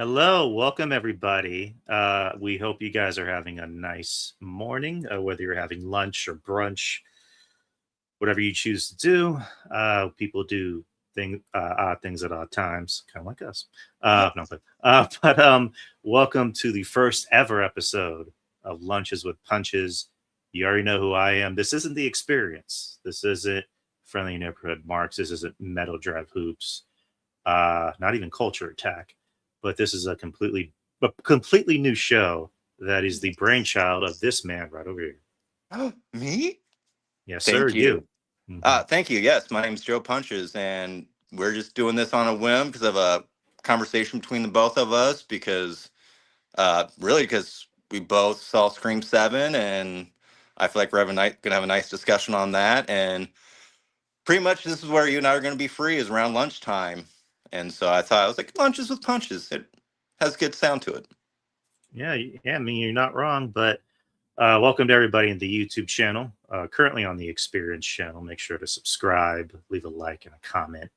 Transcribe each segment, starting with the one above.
Hello, welcome everybody. We hope you guys are having a nice morning, whether you're having lunch or brunch, whatever you choose to do. People do odd things at odd times, kind of like us. Yep. No, but welcome to the first ever episode of Lunches with Punches. You already know who I am. This isn't the experience. This isn't friendly neighborhood marks. This isn't metal drive hoops. Not even culture attack, but this is a completely new show that is the brainchild of this man right over here. Me? Yes, sir. Thank You. you. Mhm. Thank you. Yes, my name's Joe Punches, and we're just doing this on a whim because of a conversation between the both of us. Because we both saw Scream 7, and I feel like we're gonna have a nice discussion on that. And pretty much, this is where you and I are gonna be free is around lunchtime. And so I was like, lunches with punches. It has good sound to it. Yeah, yeah. I mean, you're not wrong. But welcome to everybody in the YouTube channel. Currently on the Experience channel. Make sure to subscribe, leave a like, and a comment.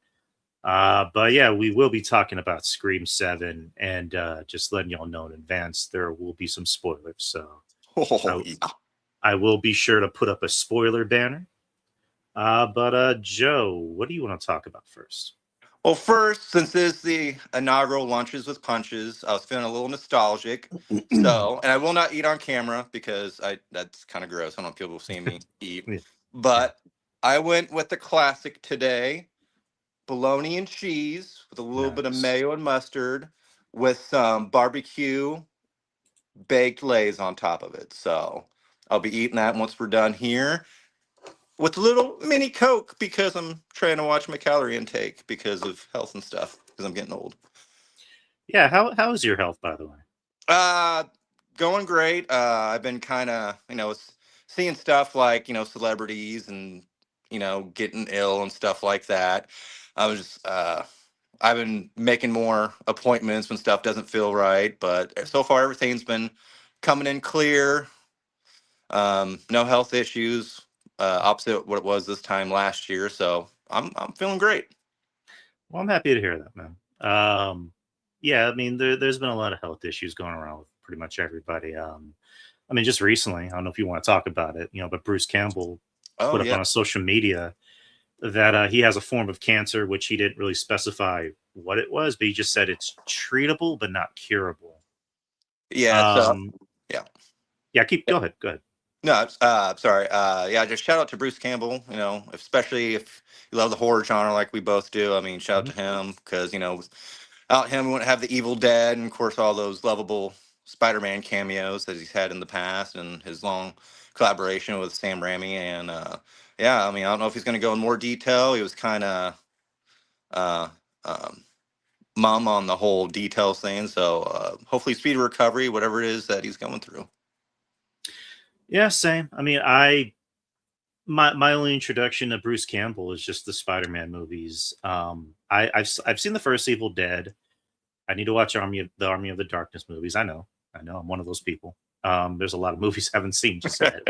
But yeah, we will be talking about Scream 7, and just letting y'all know in advance, there will be some spoilers. So Oh I, yeah. I will be sure to put up a spoiler banner. But Joe, what do you want to talk about first? Well, first, since this is the inaugural Lunches with Punches, I was feeling a little nostalgic. So, and I will not eat on camera because I that's kind of gross. I don't want people seeing me eat. Yeah, yeah, But I went with the classic today, bologna and cheese with a little bit of nice. mayo and mustard with some barbecue baked lays on top of it. So, I'll be eating that once we're done here with a little mini Coke because I'm trying to watch my calorie intake because of health and stuff because I'm getting old. Yeah, how's your health, by the way? Uh, Going great. I've been kind of, seeing stuff like, celebrities and, getting ill and stuff like that. I was, I've been making more appointments when stuff doesn't feel right, but so far everything's been coming in clear. No health issues, opposite what it was this time last year. So I'm feeling great. Well, I'm happy to hear that, man. Yeah, I mean, there's been a lot of health issues going around with pretty much everybody. I mean, just recently, I don't know if you want to talk about it, but Bruce Campbell Oh put up yeah. on a social media that he has a form of cancer, which he didn't really specify what it was, but he just said it's treatable but not curable. Yeah. So Um, yeah. yeah, go ahead, go ahead. No, sorry. Yeah, just shout out to Bruce Campbell. Especially if you love the horror genre like we both do. I mean, shout out Mhm. to him because without him, we wouldn't have the Evil Dead and of course all those lovable Spider-Man cameos that he's had in the past and his long collaboration with Sam Raimi. And yeah, I mean, I don't know if he's going to go in more detail. He was kind of uh, um, mum on the whole details thing. So hopefully, speedy recovery, whatever it is that he's going through. Yeah, same. I mean, my only introduction to Bruce Campbell is just the Spider-Man movies. I've seen the first Evil Dead. I need to watch Army of the Darkness movies. I know, I'm one of those people. There's a lot of movies I haven't seen just yet,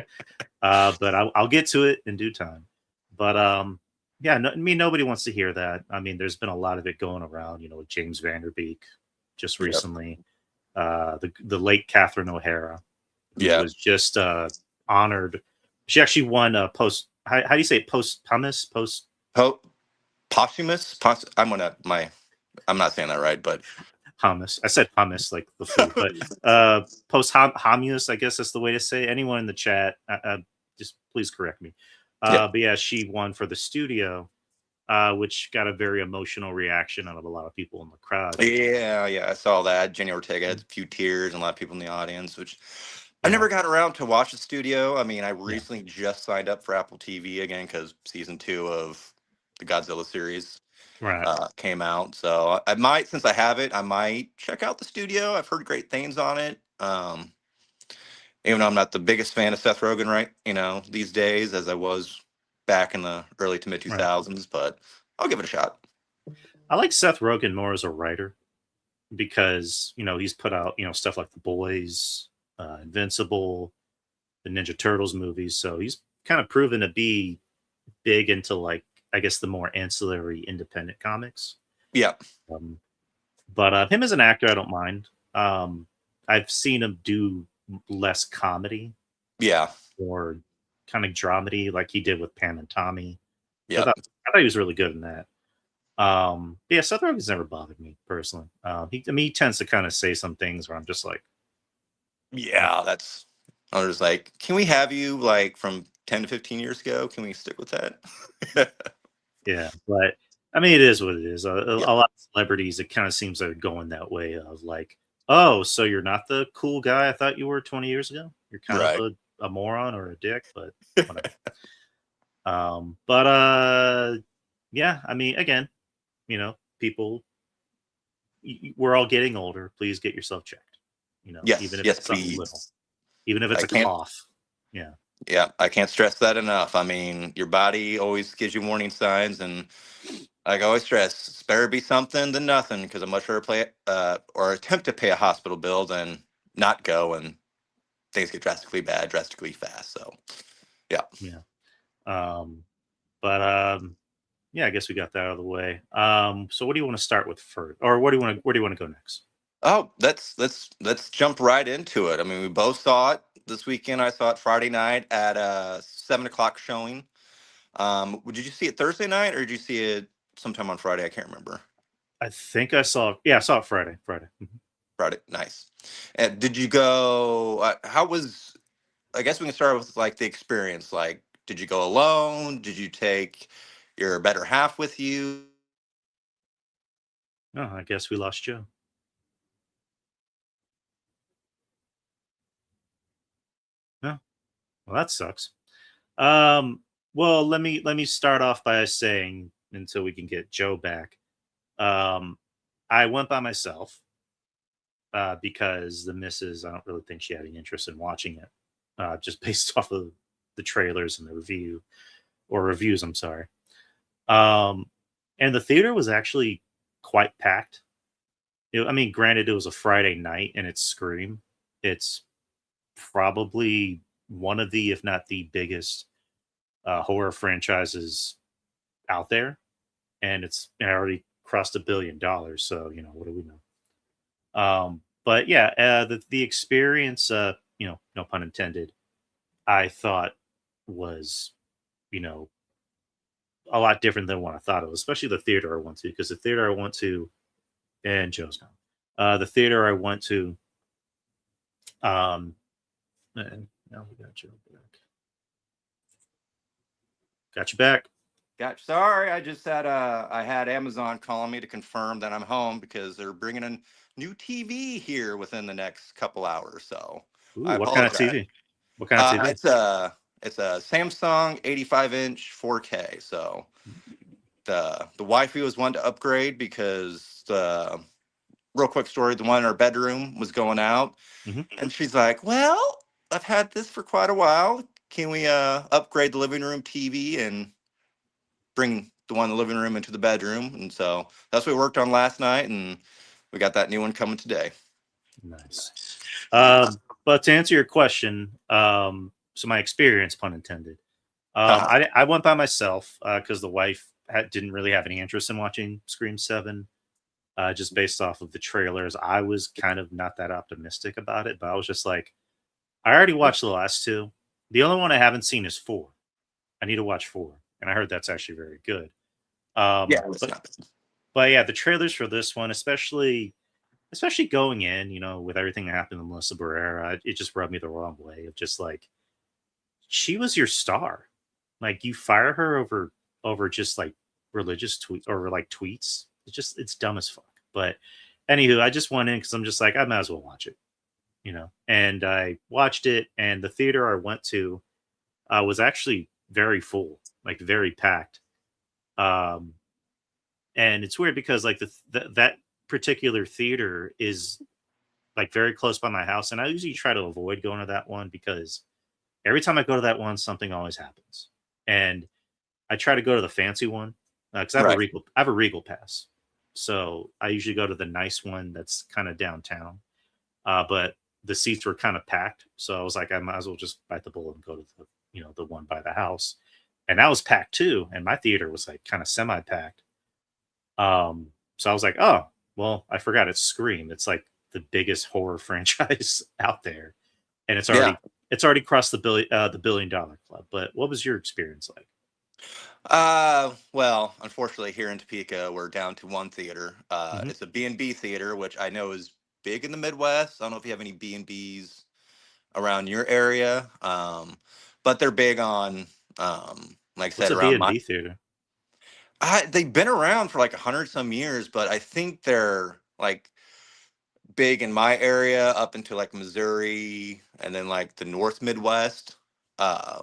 but I'll get to it in due time. But yeah, no, I mean nobody wants to hear that. I mean, there's been a lot of it going around, with James Vanderbeek just Yep. recently, the late Catherine O'Hara, who Yeah. was just honored. She actually won a post. How do you say it? Post Po- Posthumous? I'm not saying that right, but hummus. I said hummus like the food, but post hummus. I guess that's the way to say it. Anyone in the chat, just please correct me. yeah, But yeah, she won for the studio, which got a very emotional reaction out of a lot of people in the crowd. yeah. I saw that. Jenny Ortega had a few tears and a lot of people in the audience, which I Yeah, never got around to watch the studio. I mean, I yeah, recently just signed up for Apple TV again because season 2 of the Godzilla series right. came out. So I might, since I have it, I might check out the studio. I've heard great things on it. Even though I'm not the biggest fan of Seth Rogen, right? These days, as I was back in the early to mid two Right. thousands, but I'll give it a shot. I like Seth Rogen more as a writer because he's put out stuff like The Boys, Invincible, the Ninja Turtles movies. So he's kind of proven to be big into, like, I guess, the more ancillary independent comics. Yeah. Um, But him as an actor, I don't mind. I've seen him do less comedy, Yeah. or kind of dramedy, like he did with Pam and Tommy. So Yep. I thought he was really good in that. Yeah, Seth Rogen's never bothered me personally. He tends to kind of say some things where I'm just like, "Eh." Yeah, that's. I was like, can we have you like from 10 to 15 years ago? Can we stick with that? Yeah, but I mean, it is what it is. Yeah. A lot of celebrities, it kind of seems they're going that way of like, oh, so you're not the cool guy I thought you were 20 years ago. You're kind of Right. a moron or a dick, but whatever. But yeah, I mean, again, people, we're all getting older. Please get yourself checked. Even Yes. if Yes, it's something little, please. even if it's I a can't. cough. Yeah, Yeah, I can't stress that enough. I mean, your body always gives you warning signs, and like I always stress, it's better be something than nothing. Because I'm much rather play or attempt to pay a hospital bill than not go, and things get drastically bad, drastically fast. So, yeah. yeah. Um, but yeah, I guess we got that out of the way. So what do you want to start with first, or where do you want to go next? Oh, let's jump right into it. I mean, we both saw it this weekend. I saw it Friday night at a 7 o'clock showing. Did you see it Thursday night or did you see it sometime on Friday? I can't remember. I think I saw. Yeah, I saw it Friday. Friday. Mhm. Friday, nice. And did you go? How was? I guess we can start with like the experience. Like, did you go alone? Did you take your better half with you? Oh, I guess we lost Joe. No, well, that sucks. Um, well, let me start off by saying, until we can get Joe back. Um, I went by myself because the missus, I don't really think she had any interest in watching it, just based off of the trailers and the reviews. I'm sorry. Um, and the theater was actually quite packed. I mean, granted, it was a Friday night and it's Scream. It's probably one of the, if not the biggest, horror franchises out there, and it's already crossed $1 billion. So what do we know? But yeah, the experience, no pun intended, I thought was, you know, a lot different than what I thought it was, especially the theater I went to, because the theater I went to, and Joe's gone. The theater I went to, um, and now we got Joe back. Got you back. Got sorry, I just had I had Amazon calling me to confirm that I'm home because they're bringing a new TV here within the next couple hours. So Ooh, I what kind of apologize. TV? What kind of TV? It's a Samsung 85-inch 4K. So the wifey was one to upgrade because the real quick story, the one in our bedroom was going out, Hmm. and she's like, "Well, I've had this for quite a while. Can we upgrade the living room TV and bring the one in the living room into the bedroom?" And so that's what we worked on last night, and we got that new one coming today. Nice. But to answer your question, so my experience, pun intended, Uh-huh. I went by myself because the wife didn't really have any interest in watching Scream 7, just based off of the trailers. I was kind of not that optimistic about it, but I was just like, I already watched the last two. The only one I haven't seen is 4. I need to watch 4, and I heard that's actually very good. Yeah, Um, it's but not. but yeah, the trailers for this one, especially going in, with everything that happened to Melissa Barrera, it just rubbed me the wrong way. Of just like, she was your star. Like, you fire her over just like religious tweets, or like tweets. It's dumb as fuck. But anywho, I just went in because I'm just like, I might as well watch it. And I watched it, and the theater I went to was actually very full, like very packed. Um, and it's weird because like that particular theater is like very close by my house, and I usually try to avoid going to that one because every time I go to that one, something always happens. And I try to go to the fancy one because Right. I have a Regal pass, so I usually go to the nice one that's kind of downtown. But the seats were kind of packed, so I was like, I might as well just bite the bullet and go to the one by the house, and that was packed too. And my theater was like kind of semi packed. So I was like, oh. Well, I forgot it's Scream. It's like the biggest horror franchise out there, and Yeah. it's already crossed the $1 billion club. But what was your experience like? Well, unfortunately, here in Topeka, we're down to one theater. Hmm. It's a B&B theater, which I know is big in the Midwest. I don't know if you have any B&Bs around your area, but they're big on, like I What's said, a B around and my. B theater? They've been around for like 100 some years, but I think they're like big in my area up into like Missouri and then like the North Midwest, uh,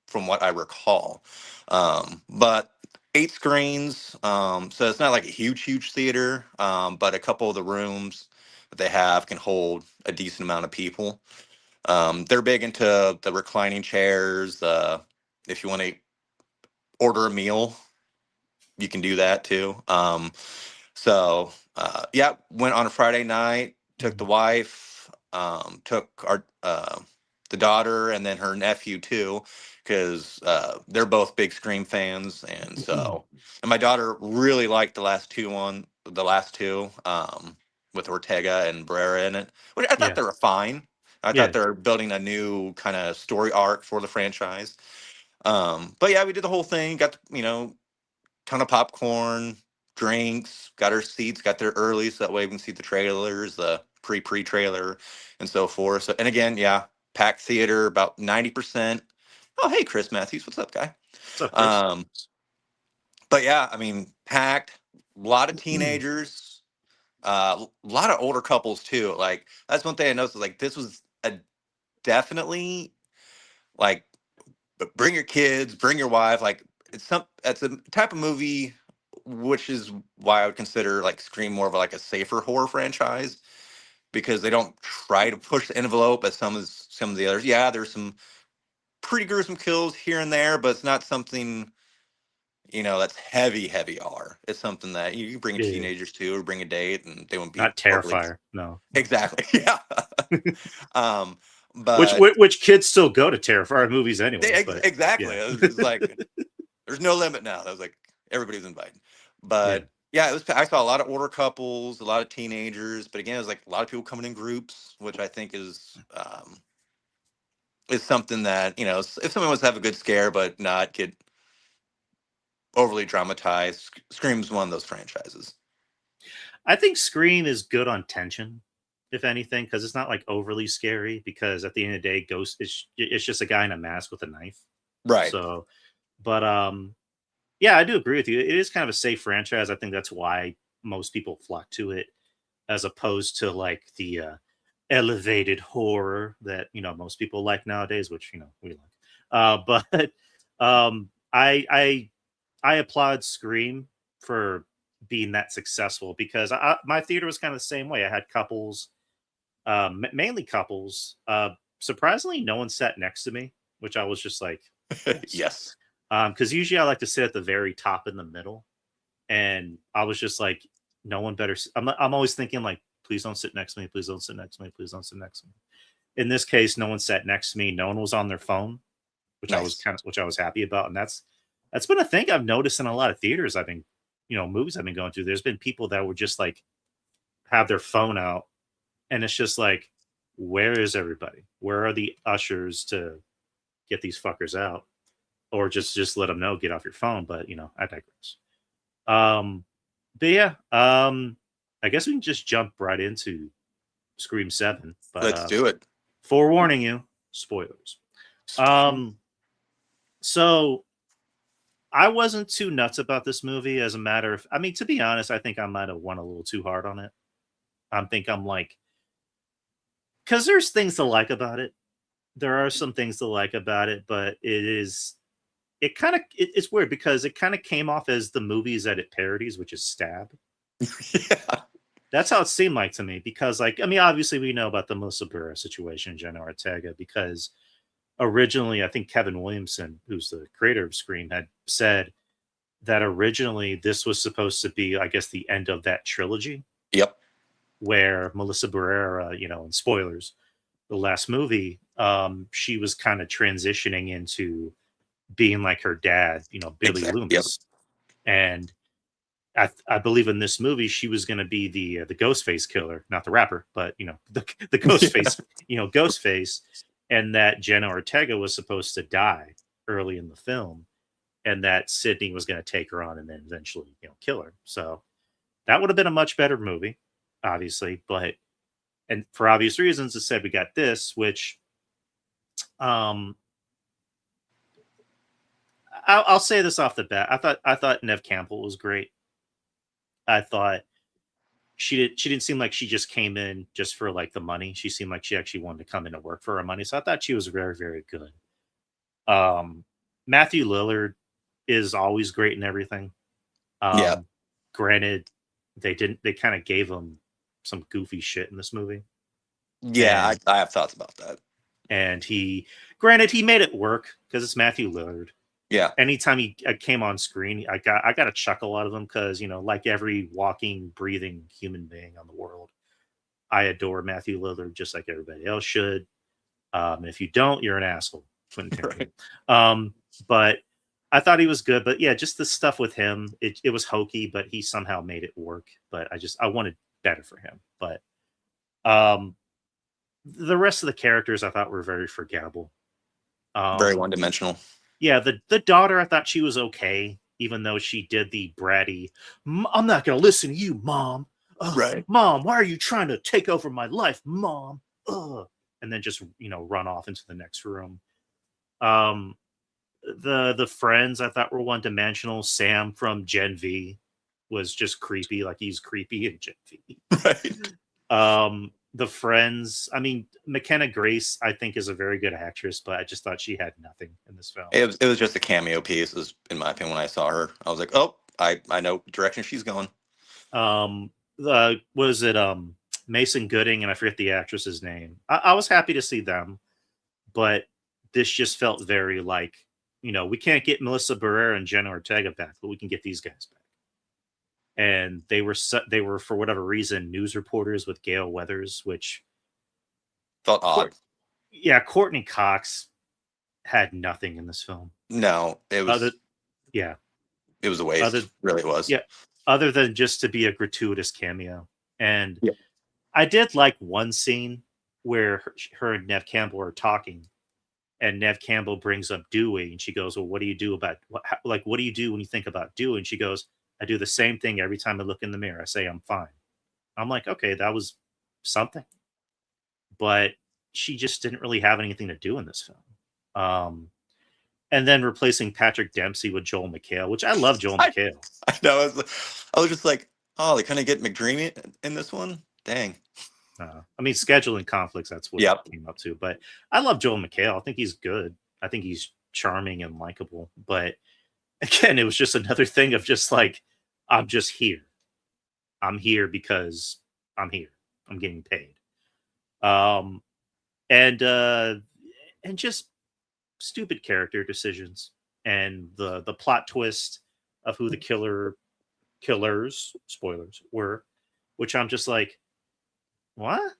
from what I recall. But 8 screens, so it's not like a huge theater, but a couple of the rooms that they have can hold a decent amount of people. They're big into the reclining chairs. If you want to order a meal, you can do that too. Yeah, went on a Friday night. Took the Mhm. wife. Took our the daughter, and then her nephew too, because they're both big Scream fans, and my daughter really liked the last two, with Ortega and Barrera in it, which I thought Yeah, they were fine. I thought yeah. they were building a new kind of story arc for the franchise. But yeah, we did the whole thing. Got ton of popcorn, drinks, got our seats, got there early so that way we can see the trailers, the pre-trailer, and so forth. So, and again, yeah, packed theater, about 90%. Oh, hey, Chris Matthews, what's up, guy? What's up, Chris? Um, but yeah, I mean, packed, a lot of teenagers, a lot of older couples too. Like that's one thing I noticed. Like this was a definitely like, but bring your kids, bring your wife. Like it's a type of movie, which is why I would consider like Scream more of like a safer horror franchise because they don't try to push the envelope as some of the others. Yeah, there's some pretty gruesome kills here and there, but it's not something that's heavy R. It's something that you can bring Yeah, teenagers to or bring a date, and they won't be not overly. Terrifier. No, no. Exactly. Yeah. um, Which, but which kids still go to Terrifier movies anyway? But exactly. yeah, It's like there's no limit now. That was like everybody's invited. yeah. But yeah, it was. I saw a lot of older couples, a lot of teenagers, but again, it was like a lot of people coming in groups, which I think is something that if someone wants to have a good scare but not get overly dramatized, Scream's one of those franchises. I think Scream is good on tension, if anything, because it's not like overly scary. Because at the end of the day, Ghost it's just a guy in a mask with a knife. Right. So, but yeah, I do agree with you. It is kind of a safe franchise. I think that's why most people flock to it, as opposed to like the elevated horror that most people like nowadays, which we like. But I applaud Scream for being that successful because my theater was kind of the same way. I had couples, mainly couples. Surprisingly, no one sat next to me, which I was just like, nice. Yes. Because usually I like to sit at the very top in the middle, and I was just like, no one better. I'm always thinking like, please don't sit next to me. Please don't sit next to me. Please don't sit next to me. In this case, no one sat next to me. No one was on their phone, Nice. which I was happy about, and that's been a thing I've noticed in a lot of theaters. I've been, movies I've been going to. There's been people that would just like have their phone out, and it's just like, where is everybody? Where are the ushers to get these fuckers out, or just let them know get off your phone? But I digress. Um, but yeah, I guess we can just jump right into Scream 7. But Let's do it. forewarning you, spoilers. Spoil. Um, so I wasn't too nuts about this movie. As a matter of, I mean, to be honest, I think I might have won a little too hard on it. I'm like, because there's things to like about it. There are some things to like about it, but it's weird because it kind of came off as the movies that it parodies, which is Stab. Yeah. That's how it seemed like to me because, like, I mean, obviously we know about the Melissa Barrera situation, Jenna Ortega, because originally I think Kevin Williamson, who's the creator of Scream, had said that originally this was supposed to be, I guess, the end of that trilogy Yep. where Melissa Barrera, and spoilers, the last movie, she was kind of transitioning into being like her dad, Billy Exactly. Yep. Loomis. And I believe in this movie she was going to be the Ghostface killer, not the rapper, but the Ghostface, Ghostface, and that Jenna Ortega was supposed to die early in the film, and that Sydney was going to take her on and then eventually kill her. So that would have been a much better movie, obviously, but and for obvious reasons, instead we got this, which um I'll say this off the bat. I thought Nev Campbell was great. I thought she didn't seem like she just came in just for like the money. She seemed like she actually wanted to come in to work for her money. So I thought she was very, very good. Um, Matthew Lillard is always great in everything. Yeah. Um, Granted, they kind of gave him some goofy shit in this movie, Yeah, and I have thoughts about that. he made it work because it's Matthew Lillard. Yeah. Anytime he came on screen, I got a chuckle out of him because like every walking, breathing human being on the world, I adore Matthew Lillard just like everybody else should. If you don't, you're an asshole, Quentin Tarantino. Right. But I thought he was good. But yeah, just the stuff with him, it was hokey, but he somehow made it work. But I wanted better for him. But the rest of the characters I thought were very forgettable. Very Um, one-dimensional. yeah, the daughter I thought she was okay, even though she did the bratty. I'm not gonna listen to you, mom. Ugh, Right. mom, why are you trying to take over my life, mom? Ugh. And then just run off into the next room. Um, the friends I thought were one dimensional. Sam from Gen V was just creepy, like he's creepy in Gen V. Right. The friends, I mean, McKenna Grace, I think is a very good actress, but I just thought she had nothing in this film. It was just a cameo piece, is in my opinion. When I saw her, I was like, oh, I know direction she's going. Was it Mason Gooding and I forget the actress's name. I was happy to see them, but this just felt very like, we can't get Melissa Barrera and Jenna Ortega back, but we can get these guys back. And they were for whatever reason news reporters with Gail Weathers, which Felt odd. Yeah, Courtney Cox had nothing in this film. No, it was Other yeah, it was a waste. other Really was. yeah, other than just to be a gratuitous cameo. And Yeah. I did like one scene where her and Nev Campbell are talking, and Nev Campbell brings up Dewey, and she goes, "Well, what do you do about what do you do when you think about Dewey?" And she goes, "I do the same thing every time I look in the mirror. I say I'm fine." I'm like, okay, that was something, but she just didn't really have anything to do in this film. And then replacing Patrick Dempsey with Joel McHale, which I love Joel I, McHale. I know. I was just like, oh, they couldn't get McDreamy in this one. Dang. I mean, scheduling conflicts, that's what Yep. it came up to. But I love Joel McHale. I think he's good. I think he's charming and likable. But again, it was just another thing of just like, I'm just here. I'm here because I'm here. I'm getting paid. Um, and just stupid character decisions and the plot twist of who the killers spoilers were, which I'm just like, what?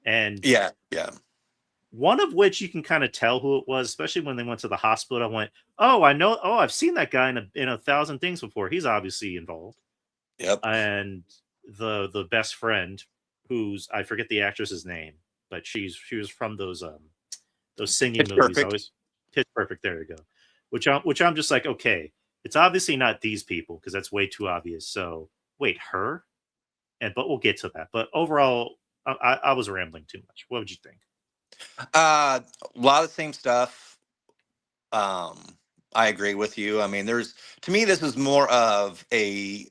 And Yeah. Yeah. one of which you can kind of tell who it was, especially when they went to the hospital. I went, oh, I know. Oh, I've seen that guy in a thousand things before. He's obviously involved. Yep. And the best friend, who's I forget the actress's name, but she was from those singing It's movies. perfect. Always Pitch Perfect. There you go. Which I'm just like, okay, it's obviously not these people because that's way too obvious. So wait, her, but we'll get to that. But overall, I was rambling too much. What would you think? A lot of the same stuff. Um, I agree with you. I mean, to me, this is more of a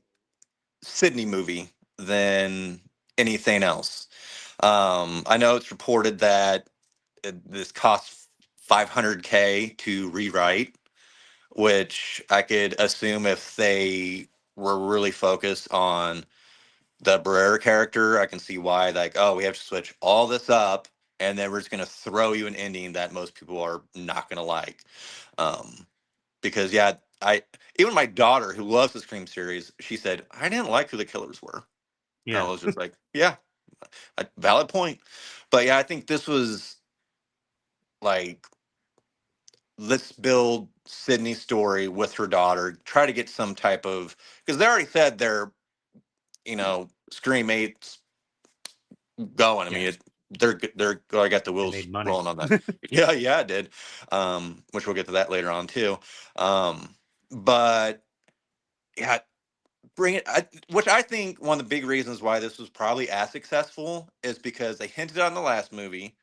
Sydney movie than anything else. I know it's reported that this costs 500K to rewrite, which I could assume if they were really focused on the Barrera character, I can see why, like, oh, we have to switch all this up, and then we're just going to throw you an ending that most people are not going to like. Um, because, yeah, even my daughter, who loves the Scream series, she said, I didn't like who the killers were. And I Yeah, was just like, yeah, a valid point. But yeah, I think this was like, let's build Sydney's story with her daughter, try to get some type of, because they already said they're, Scream 8's going. I mean, Yeah, they're I got the they wheels made money. rolling on that. Yeah, it did. Which we'll get to that later on too. But yeah, bring it. Which I think one of the big reasons why this was probably as successful is because they hinted on the last movie.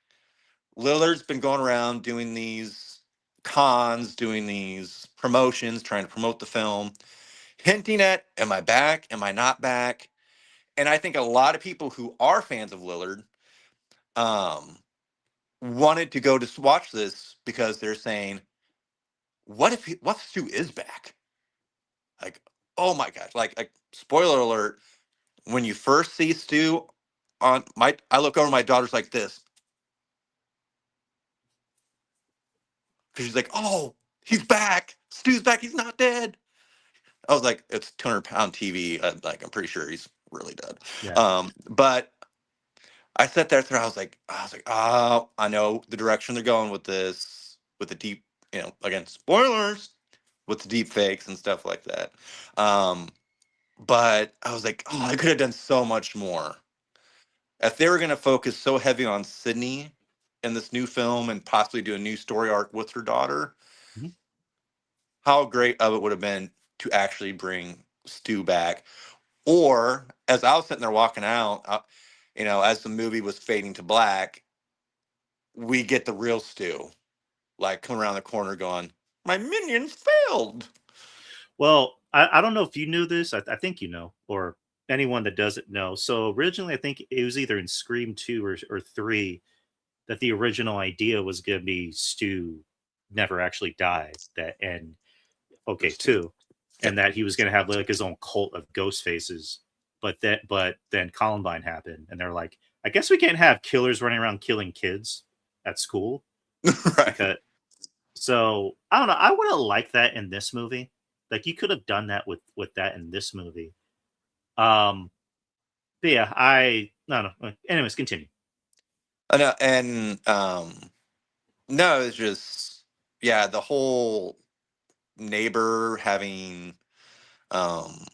Lillard's been going around doing these cons, doing these promotions, trying to promote the film, hinting at, am I back? Am I not back? And I think a lot of people who are fans of Lillard um, wanted to go to watch this because they're saying, what if Stu is back? Like, oh my gosh, like spoiler alert, when you first see Stu I look over my daughter's like this. Because she's like, oh, he's back. Stu's back. He's not dead. I was like, it's 200-pound TV. Like, I'm pretty sure he's really dead. Yeah. But I sat there through. I was like, oh, I know the direction they're going with this, with the deep, again, spoilers, with the deep fakes and stuff like that. But I was like, oh, I could have done so much more. If they were going to focus so heavy on Sydney in this new film and possibly do a new story arc with her daughter, Mhm. how great of it would have been to actually bring Stu back. Or as I was sitting there walking out, as the movie was fading to black, we get the real Stu, like coming around the corner going, my minions failed. Well, I don't know if you knew this. I think you know, or anyone that doesn't know. So originally, I think it was either in Scream 2 or 3 that the original idea was going to be Stu never actually died. That and okay, Interesting. 2, and that he was going to have like his own cult of ghost faces. But then Columbine happened, and they're like, I guess we can't have killers running around killing kids at school Right. because so I don't know. I would have liked that in this movie. Like you could have done that with that in this movie. Um, but yeah, I no no. Anyways, continue. And no, it's just, yeah, the whole neighbor having um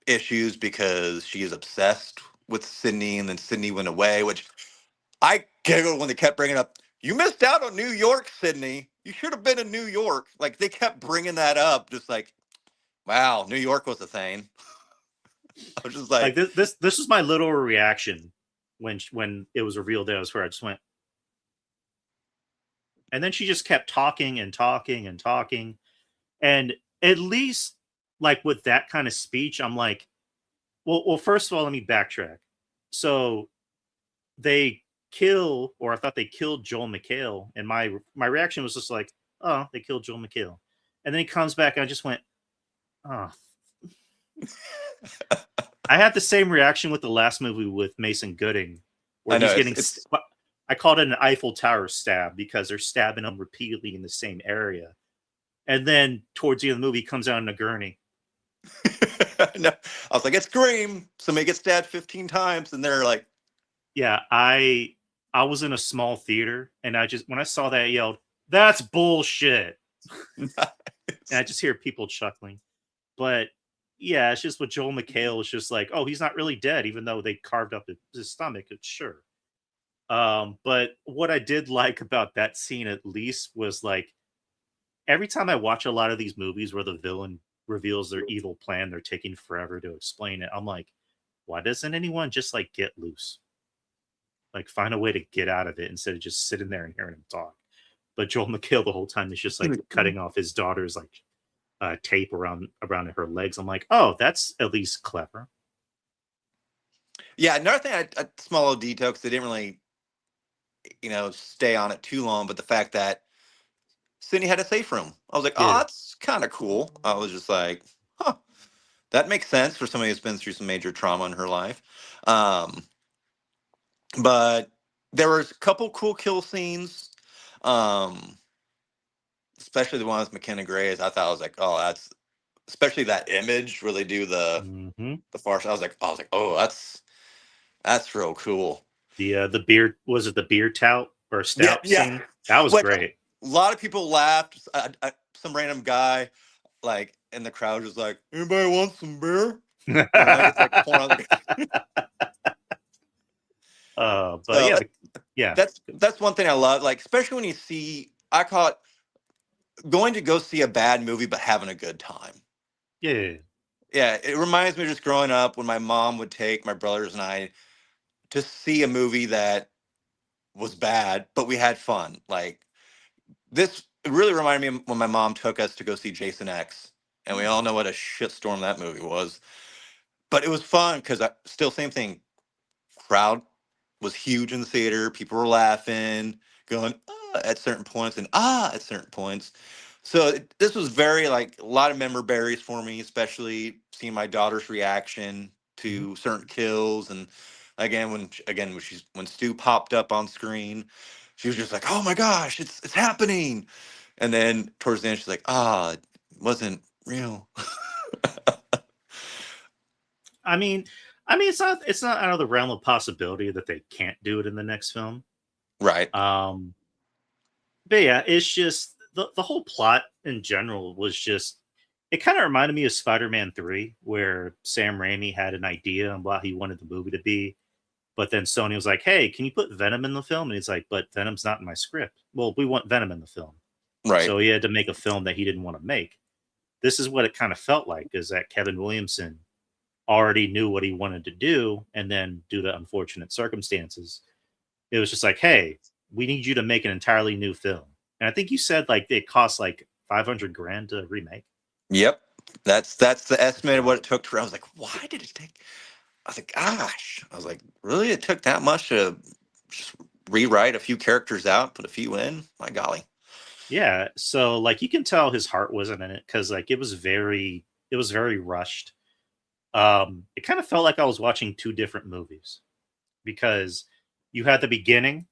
issues because she is obsessed with Sydney, and then Sydney went away, which I giggled when they kept bringing up. You missed out on New York, Sydney. You should have been in New York. Like they kept bringing that up, just like, wow, New York was a thing. I was just Like like, this was my little reaction when it was revealed that it was her. I just went, and then she just kept talking and talking and talking, and at least like with that kind of speech, I'm like, well, first of all, let me backtrack. So they kill, or I thought they killed Joel McHale, and my reaction was just like, oh, they killed Joel McHale, and then he comes back, and I just went, oh. I had the same reaction with the last movie with Mason Gooding, where I know he's getting. it's I called it an Eiffel Tower stab because they're stabbing him repeatedly in the same area, and then towards the end of the movie, he comes out in a gurney. no. I was like, it's Scream. Somebody gets stabbed 15 times, and they're like, Yeah, I was in a small theater, and I just when I saw that, I yelled, "That's bullshit!" And I just hear people chuckling. But yeah, it's just with Joel McHale. It's just like, oh, he's not really dead, even though they carved up his stomach. It's sure. But what I did like about that scene, at least, was like every time I watch a lot of these movies where the villain reveals their evil plan, they're taking forever to explain it. I'm like, why doesn't anyone just like get loose? Like find a way to get out of it instead of just sitting there and hearing him talk. But Joel McHale the whole time is just like cutting off his daughter's like tape around her legs. I'm like, oh, that's at least clever. yeah. Another thing, a small little detail, because they didn't really, stay on it too long, but the fact that Sydney had a safe room, I was like, oh, Yeah. that's kind of cool. I was just like, huh, that makes sense for somebody who's been through some major trauma in her life. Um, but there was a couple cool kill scenes, um, especially the one with McKenna Grace. I was like, oh, that's, especially that image where they do Hmm. the farce. I was like, oh, that's real cool. The beer was it the beer tout or Yeah, stout yeah. scene? That was Which great. a lot of people laughed. some random guy like in the crowd was like, "Anybody want some beer?" Like it's like pouring out. But So yeah, yeah, that's one thing I love. Like especially when you see, I call it going to go see a bad movie but having a good time. yeah. Yeah, it reminds me of just growing up when my mom would take my brothers and I to see a movie that was bad, but we had fun. Like this it really reminded me of when my mom took us to go see Jason X, and we all know what a shitstorm that movie was. But it was fun because still same thing. Crowd was huge in the theater. People were laughing, going at certain points and at certain points. So this was very like a lot of member berries for me, especially seeing my daughter's reaction Mhm. to certain kills. And when Stu popped up on screen, she was just like, "Oh my gosh, it's happening!" And then towards the end, she's like, it wasn't real." I mean, it's not out of the realm of possibility that they can't do it in the next film. Right. Um, but yeah, it's just the whole plot in general was just it kind of reminded me of Spider-Man 3, where Sam Raimi had an idea on what he wanted the movie to be, but then Sony was like, "Hey, can you put Venom in the film?" And he's like, "But Venom's not in my script." Well, we want Venom in the film, Right. so he had to make a film that he didn't want to make. This is what it kind of felt like: is that Kevin Williamson already knew what he wanted to do, and then due to unfortunate circumstances, it was just like, "Hey, we need you to make an entirely new film." And I think you said like it cost like 500 grand to remake. Yep. That's the That's estimate of wild. what it took to. I was like, why did it take? I was like, gosh. I was like, really? It took that much to just rewrite a few characters out, put a few in? My golly. Yeah, so like you can tell his heart wasn't in it because like it was very rushed. It kind of felt like I was watching two different movies because you had the beginning,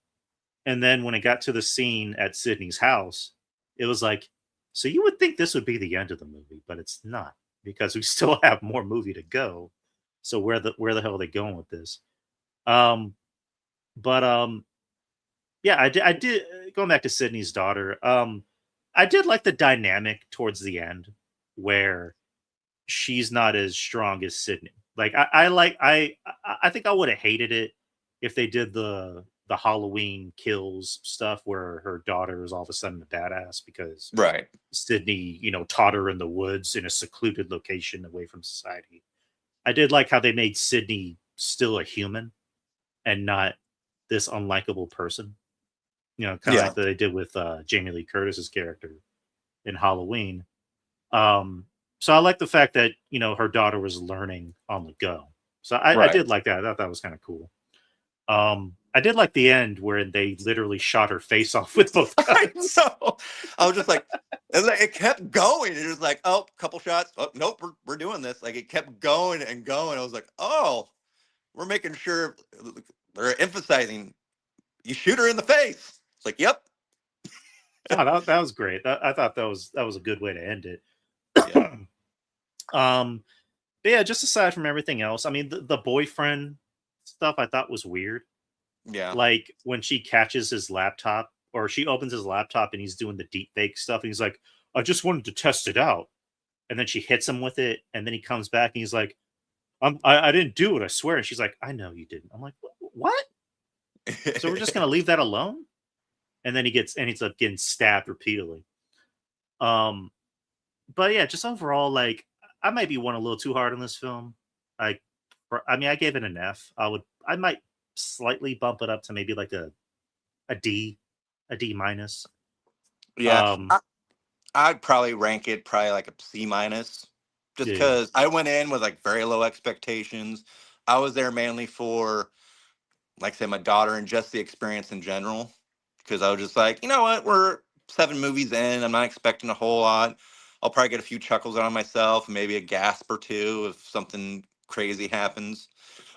and then when it got to the scene at Sydney's house, it was like, so you would think this would be the end of the movie, but it's not because we still have more movie to go. So where the hell are they going with this? Um, but yeah, I did going back to Sydney's daughter. I did like the dynamic towards the end where she's not as strong as Sydney. Like I think I would have hated it if they did the Halloween kills stuff where her daughter is all of a sudden a badass because Right. Sydney, taught her in the woods in a secluded location away from society. I did like how they made Sydney still a human and not this unlikable person. Kind of Yeah. like they did with Jamie Lee Curtis's character in Halloween. Um, so I like the fact that her daughter was learning on the go. So I Right. did like that. I thought that was kind of cool. I did like the end where they literally shot her face off with both I guns. know. I was just like, it kept going. It was like, oh, couple shots. Oh, nope, we're doing this. Like it kept going and going. I was like, oh, we're making sure they're emphasizing you shoot her in the face. It's like, yep. Oh, that was great. I thought that was a good way to end it. Yeah. um, but yeah, just aside from everything else, I mean, the boyfriend stuff I thought was weird. Yeah. Like when she catches his laptop or she opens his laptop and he's doing the deep fake stuff, and he's like, "I just wanted to test it out," and then she hits him with it, and then he comes back and he's like, I didn't do it, I swear." And she's like, "I know you didn't." I'm like, What? So we're just gonna leave that alone?" And then he ends up getting stabbed repeatedly. Um, but yeah, just overall, like I might be one a little too hard on this film. I, I mean, I gave it an F. I might slightly bump it up to maybe like a D, a D minus. Yeah. Um, I'd probably rank it probably like a C minus, just yeah, because I went in with like very low expectations. I was there mainly for, like I said, my daughter and just the experience in general. Because I was just like, you know what, we're 7 movies in. I'm not expecting a whole lot. I'll probably get a few chuckles out of myself, maybe a gasp or two if something crazy happens.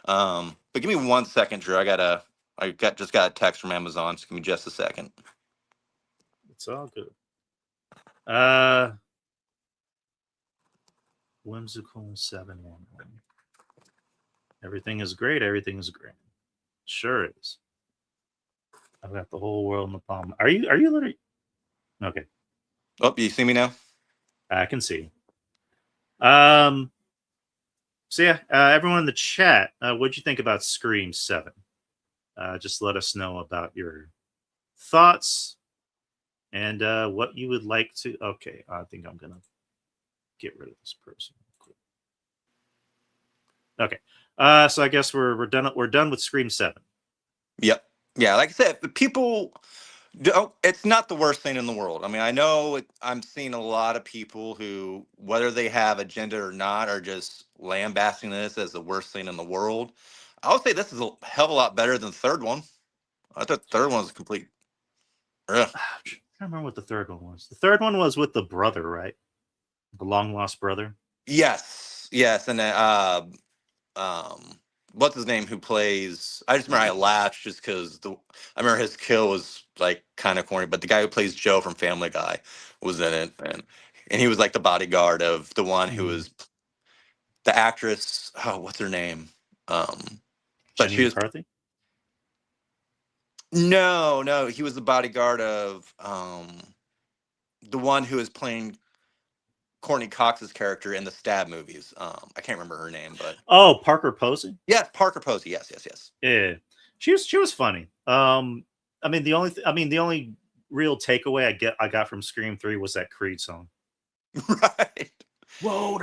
But give me 1 second, Drew. Just got a text from Amazon. So give me just a second. it's all good. Uh, whimsical 711. Everything is great. Everything is great. Sure is. I've got the whole world in the palm. Are you literally okay? Oh, you see me now? I can see. So yeah, everyone in the chat, what'd you think about Scream 7? Just let us know about your thoughts and what you would like to. Okay, I think I'm gonna get rid of this person. Okay, so I guess we're done. We're done with Scream 7. Yep. Yeah, like I said, the people don't, it's not the worst thing in the world. I mean, I know I'm seeing a lot of people who, whether they have agenda or not, are just lambasting this as the worst thing in the world. I would say this is a hell of a lot better than the third one. I thought the third one was a complete. Ugh. I can't remember what the third one was. The third one was with the brother, right? The long lost brother. Yes, yes, and then um, what's his name? Who plays? I just remember I laughed just because I remember his kill was like kind of corny, but the guy who plays Joe from Family Guy was in it, and he was like the bodyguard of the one who Mm. was the actress. Oh, what's her name? Um, but Jenny she was McCarthy. no, he was the bodyguard of the one who is playing Courtney Cox's character in the Stab movies. I can't remember her name, but Oh, Parker Posey. yes, Parker Posey. Yes. Yeah, she was funny. The only real takeaway I got from Scream 3 was that Creed song. Right. Whoa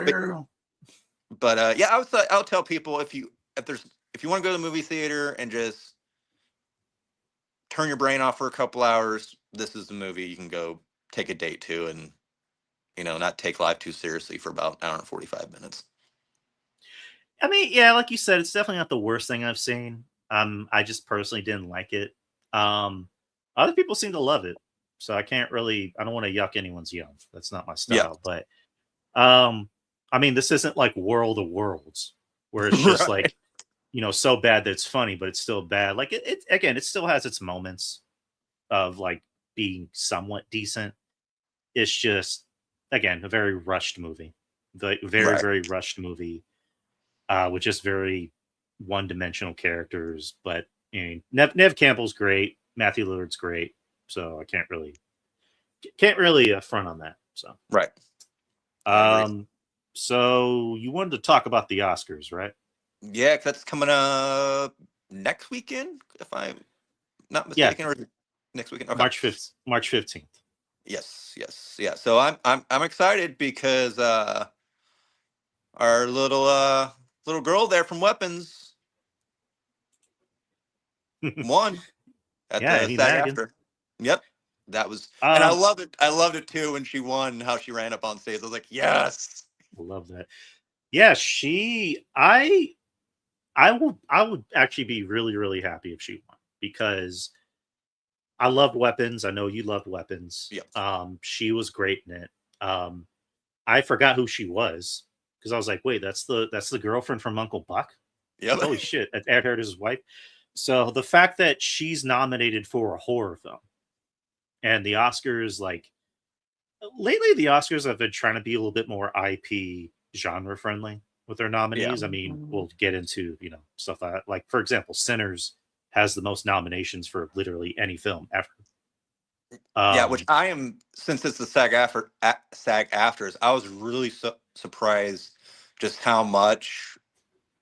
But there. yeah, I would tell people if you want to go to the movie theater and just turn your brain off for a couple hours, this is the movie you can go take a date to, and not take life too seriously for about an hour and 45 minutes. I mean, yeah, like you said, it's definitely not the worst thing I've seen. I just personally didn't like it. Um, Other people seem to love it, so I don't want to yuck anyone's yum. That's not my Yeah. style. But um, I mean, this isn't like World of Worlds, where it's just Right. like so bad that it's funny, but it's still bad. Like it again, it still has its moments of like being somewhat decent. It's just again a very rushed movie, like very Right. very rushed movie with just very one-dimensional characters. But Nev Campbell's great, Matthew Lillard's great, so I can't really front on that. So, Right. I agree. um, so you wanted to talk about the Oscars, right? Yeah, 'cause that's coming up next weekend, if I'm not Yeah, mistaken, or next weekend. Okay. March 15th. Yes. Yeah. So I'm excited because our little girl there from Weapons won at Yeah, the Amy SAG Madigan. after. Yep. That was, and I Um, loved it. I loved it too when she won, how she ran up on stage. I was like, yes. love that. Yeah, I would actually be really really happy if she won because I loved Weapons. I know you loved Weapons. Yep. She was great in it. Um, I forgot who she was because I was like, wait, that's the girlfriend from Uncle Buck. Yep. Holy shit, Ed Harris's wife. So the fact that she's nominated for a horror film and the Oscars, like lately, the Oscars have been trying to be a little bit more IP genre friendly with their Yeah. nominees. I mean, we'll get into stuff like for example, Sinners has the most nominations for literally any film ever. Yeah, which Um, I am, since it's the SAG afters, I was really surprised just how much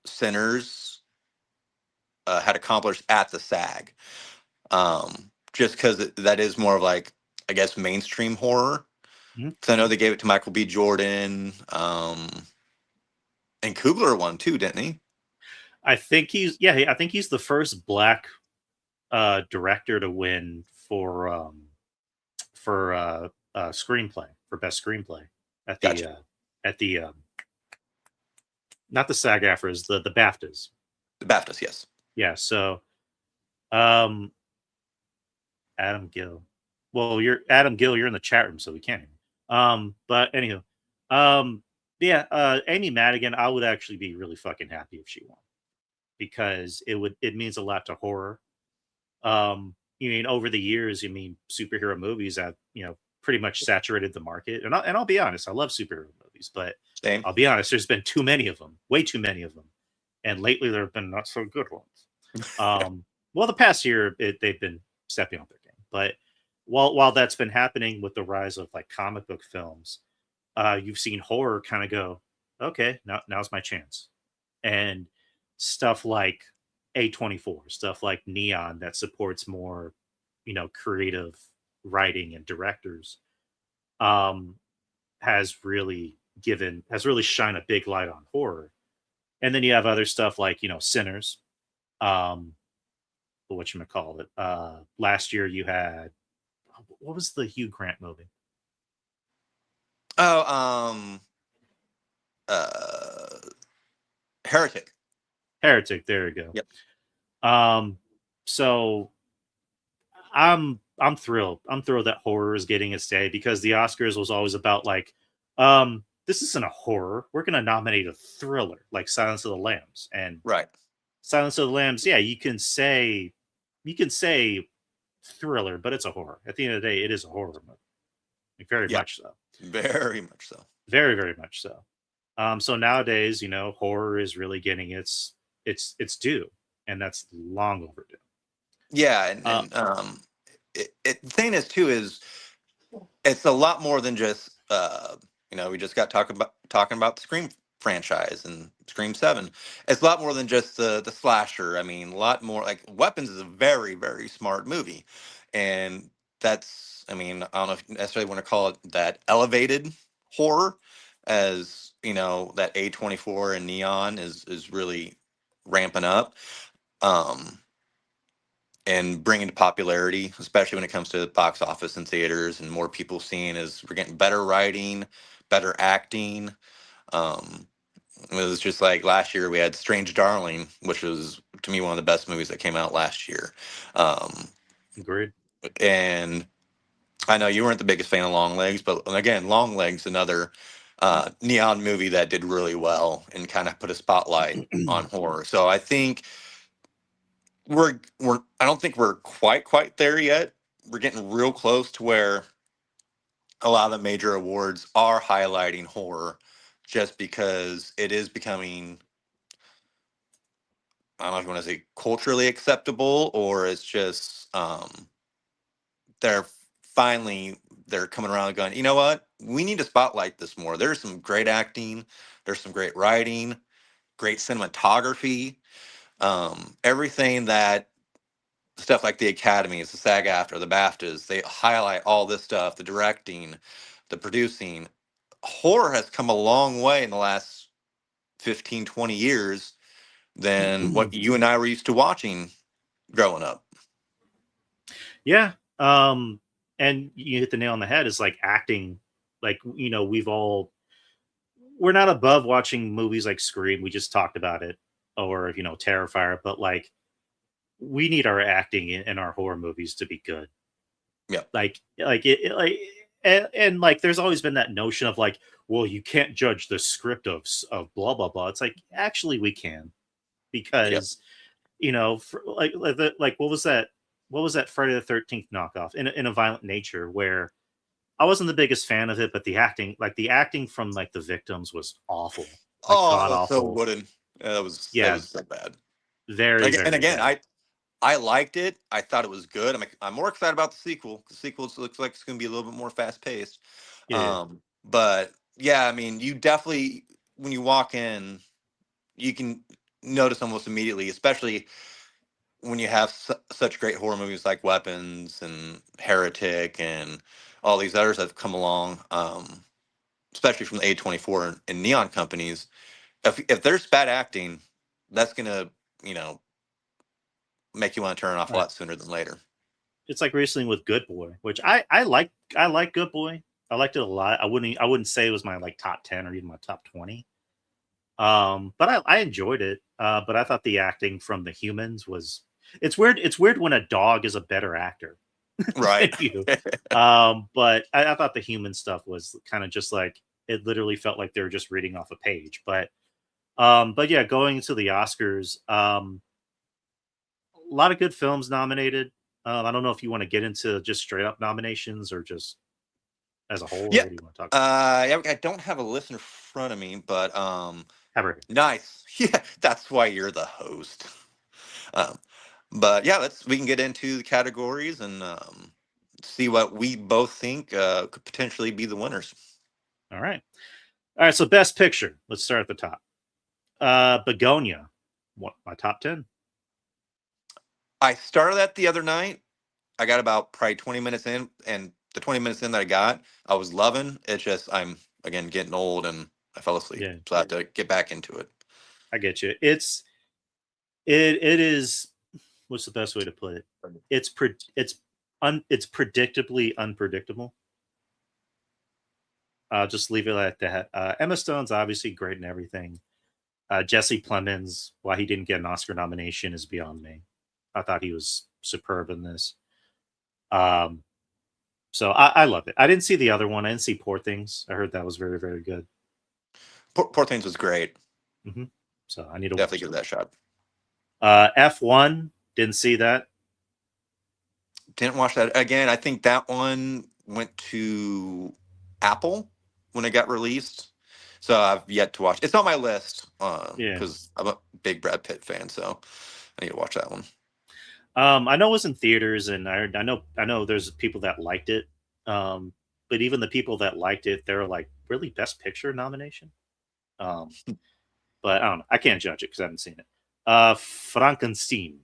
Sinners had accomplished at the SAG. Just because that is more of like, I guess, mainstream horror. mhm. Because I know they gave it to Michael B. Jordan, and Coogler won too, didn't he? I think he's the first black director to win for screenplay for best screenplay at the Gotcha. at the not the SAG-AFTRAs, the BAFTAs. The BAFTAs, yes. Yeah, so um Adam Gill. Well, you're Adam Gill, you're in the chat room, so we can't hear you. But anywho, um yeah, Amy Madigan, I would actually be really fucking happy if she won because it means a lot to horror. You mean over the years, superhero movies have pretty much saturated the market, and I'll be honest, I love superhero movies, but Same. I'll be honest, there's been too many of them, way too many of them, and lately there have been not so good ones. Well, the past year they've been stepping up their game, but while that's been happening with the rise of like comic book films, you've seen horror kind of go, okay, now's my chance, and stuff like A24, stuff like Neon that supports more, creative writing and directors, um, has really shined a big light on horror. And then you have other stuff like Sinners, um, what you call it. Last year you had, what was the Hugh Grant movie? Oh, uh, Heretic. Heretic. There you go. Yep. Um, so I'm thrilled. I'm thrilled that horror is getting its day, because the Oscars was always about like, this isn't a horror. We're gonna nominate a thriller like Silence of the Lambs. And Right. Silence of the Lambs, yeah, you can say thriller, but it's a horror. At the end of the day, it is a horror movie. Like, very Yeah. much so. Very much so. Very, very much so. So nowadays, horror is really getting its due, and that's long overdue. Yeah, Uh, the thing is too is it's a lot more than just we just got talking about the Scream franchise and Scream 7. It's a lot more than just the slasher. I mean, a lot more like Weapons is a very, very smart movie. And that's, I mean, I don't know if you necessarily want to call it that elevated horror, as that A24 and Neon is really ramping up. Um and bringing to popularity, especially when it comes to the box office and theaters, and more people seeing, as we're getting better writing, better acting. Um, it was just like last year we had Strange Darling, which was to me one of the best movies that came out last year. Um, Agreed. and I know you weren't the biggest fan of Long Legs, but again, Long Legs, another neon movie that did really well and kind of put a spotlight on horror. So I think we're I don't think we're quite there yet. We're getting real close to where a lot of the major awards are highlighting horror, just because it is becoming, I don't know if you want to say culturally acceptable, or it's just they're they're coming around and going, you know what, we need to spotlight this more. There's some great acting, there's some great writing, great cinematography, everything that stuff like the Academies, the SAG-AFTRA, the BAFTAs, they highlight all this stuff, the directing, the producing. Horror has come a long way in the last 15, 20 years than what you and I were used to watching growing up. Yeah. And you hit the nail on the head. Is like acting. Like, we're not above watching movies like Scream. We just talked about it, or Terrifier. But like, we need our acting in our horror movies to be good. Yeah. And like, there's always been that notion of like, well, you can't judge the script of blah blah blah. It's like, actually we can, Yep. because like what was that, Friday the 13th knockoff, in a Violent Nature, where I wasn't the biggest fan of it, but the acting from like the victims was awful, like Oh, god it was so awful. wooden. That Yeah, was so bad. very And very again, bad. I liked it. I thought it was good. I'm more excited about the sequel. The sequel looks like it's going to be a little bit more fast paced. Yeah. But yeah, I mean, you definitely, when you walk in, you can notice almost immediately, especially when you have such great horror movies like Weapons and Heretic and all these others that have come along, especially from the A24 and Neon companies. If there's bad acting, that's gonna you know make you want to turn it off a Right. lot sooner than later. It's like recently with Good Boy, which I like Good Boy. I liked it a lot. I wouldn't say it was my like top 10 or even my top 20. But I enjoyed it. But I thought the acting from the humans was, it's weird when a dog is a better actor Right. than you. But I thought the human stuff was kind of just like, it literally felt like they were just reading off a page. But yeah, going to the Oscars, a lot of good films nominated. I don't know if you want to get into just straight up nominations or just as a whole, or Yeah. what do you want to talk about? Yeah, I don't have a list in front of me, but Have her. nice. Yeah, that's why you're the host. Um, but yeah, we can get into the categories and see what we both think could potentially be the winners. All right. All right. So best picture. Let's start at the top. Begonia. What my top 10? I started that the other night. I got about probably 20 minutes in, and the 20 minutes in that I got, I was loving. It's just I'm again getting old and I fell asleep, Yeah, so I have to get back into it. I get you. It is. What's the best way to put it? It's predictably unpredictable. I'll just leave it at that. Emma Stone's obviously great and everything. Jesse Plemons, why he didn't get an Oscar nomination is beyond me. I thought he was superb in this. So I love it. I didn't see the other one. I didn't see Poor Things. I heard that was very, very good. Poor Things was great. Mm-hmm. So I need to definitely give that a shot. F1, didn't see that. Didn't watch that again. I think that one went to Apple when it got released. So I've yet to watch. It's on my list because I'm a big Brad Pitt fan. So I need to watch that one. I know it was in theaters, and I know there's people that liked it. But even the people that liked it, they're like, really, Best Picture nomination. But I don't know. I can't judge it because I haven't seen it. Frankenstein,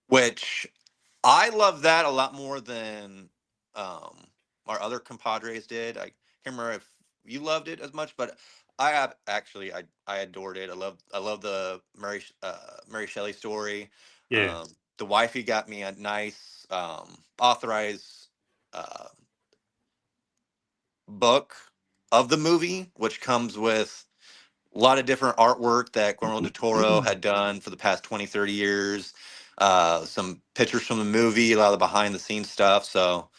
which I love that a lot more than our other compadres did. I can't remember if you loved it as much, but I adored it. I love the Mary Shelley story. Yeah. The wifey got me a nice authorized book of the movie, which comes with a lot of different artwork that Guillermo del Toro had done for the past 20, 30 years. Some pictures from the movie, a lot of the behind the scenes stuff. So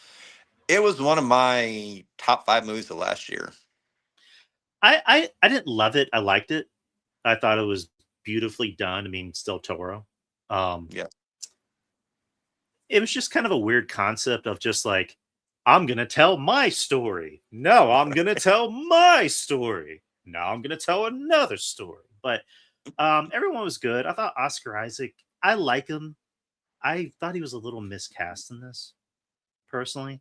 it was one of my top 5 movies of last year. I didn't love it. I liked it. I thought it was beautifully done. I mean, still Toro. Yeah. It was just kind of a weird concept of just like, I'm going to tell my story. No, I'm going to tell my story. Now I'm going to tell another story. But everyone was good. I thought Oscar Isaac, I like him. I thought he was a little miscast in this, personally.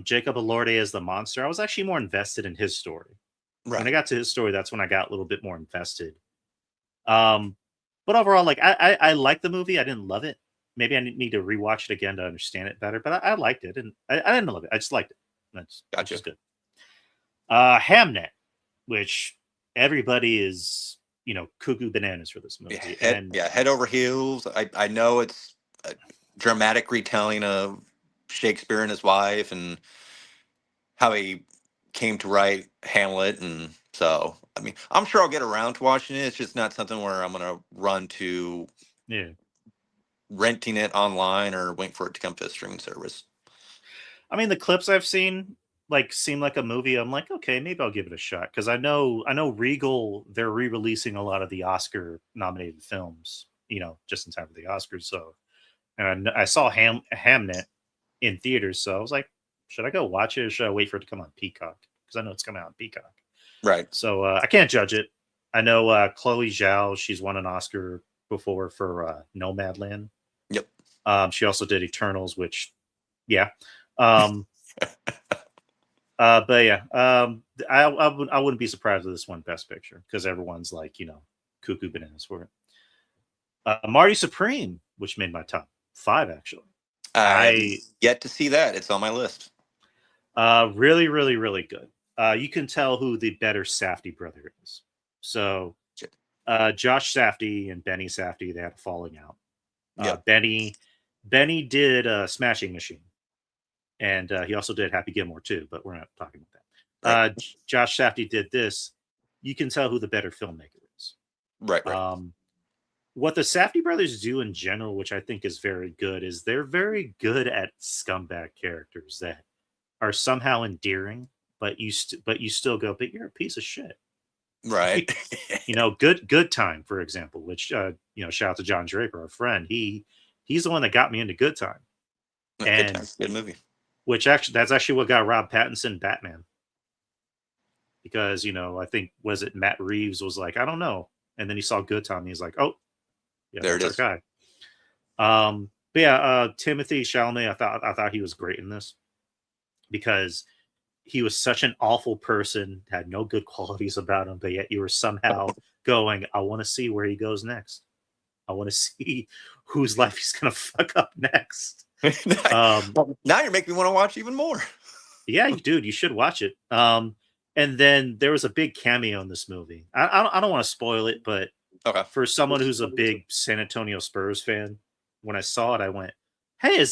Jacob Elordi as the monster. I was actually more invested in his story. Right. When I got to his story, that's when I got a little bit more invested. But overall, like I liked the movie. I didn't love it. Maybe I need to rewatch it again to understand it better. But I liked it, and I didn't love it. I just liked it. That's just good. Hamnet, which everybody is cuckoo bananas for this movie. Head over heels. I know it's a dramatic retelling of Shakespeare and his wife and how he came to write Hamlet, and so I mean I'm sure I'll get around to watching it. It's just not something where I'm gonna run to renting it online or wait for it to come to a streaming service. I mean, the clips I've seen seem like a movie. I'm like, okay, maybe I'll give it a shot because I know Regal, they're re-releasing a lot of the Oscar nominated films, just in time for the Oscars. So, and I saw Hamnet in theaters, so I was like, should I go watch it or should I wait for it to come on Peacock? Because I know it's coming out on Peacock. Right. So I can't judge it. I know Chloe Zhao, she's won an Oscar before for Nomadland. Yep. She also did Eternals, which, yeah. But yeah, I wouldn't be surprised if this won Best Picture because everyone's like, cuckoo bananas for it. Marty Supreme, which made my top 5 actually. I yet to see that. It's on my list. Really, really, really good. You can tell who the better Safdie brother is. So, Josh Safdie and Benny Safdie, they had a falling out. Benny did Smashing Machine. And he also did Happy Gilmore too, but we're not talking about that. Right. Josh Safdie did this. You can tell who the better filmmaker is. Right. What the Safdie brothers do in general, which I think is very good, is they're very good at scumbag characters that are somehow endearing, but you still go, but you're a piece of shit. Right. Good Time, for example, which shout out to John Draper, our friend. He's the one that got me into Good Time. And good movie. That's actually what got Rob Pattinson Batman. Because, I think, was it Matt Reeves was like, I don't know. And then he saw Good Time and he's like, oh, yeah, there it is. Guy. But yeah, Timothy Chalamet, I thought he was great in this because he was such an awful person, had no good qualities about him, but yet you were somehow going, I want to see where he goes next. I want to see whose life he's gonna fuck up next. Well, now you're making me want to watch even more. Yeah, dude, you should watch it. And then there was a big cameo in this movie. I don't want to spoil it, but Okay. for someone who's a big San Antonio Spurs fan, when I saw it, I went, "Hey,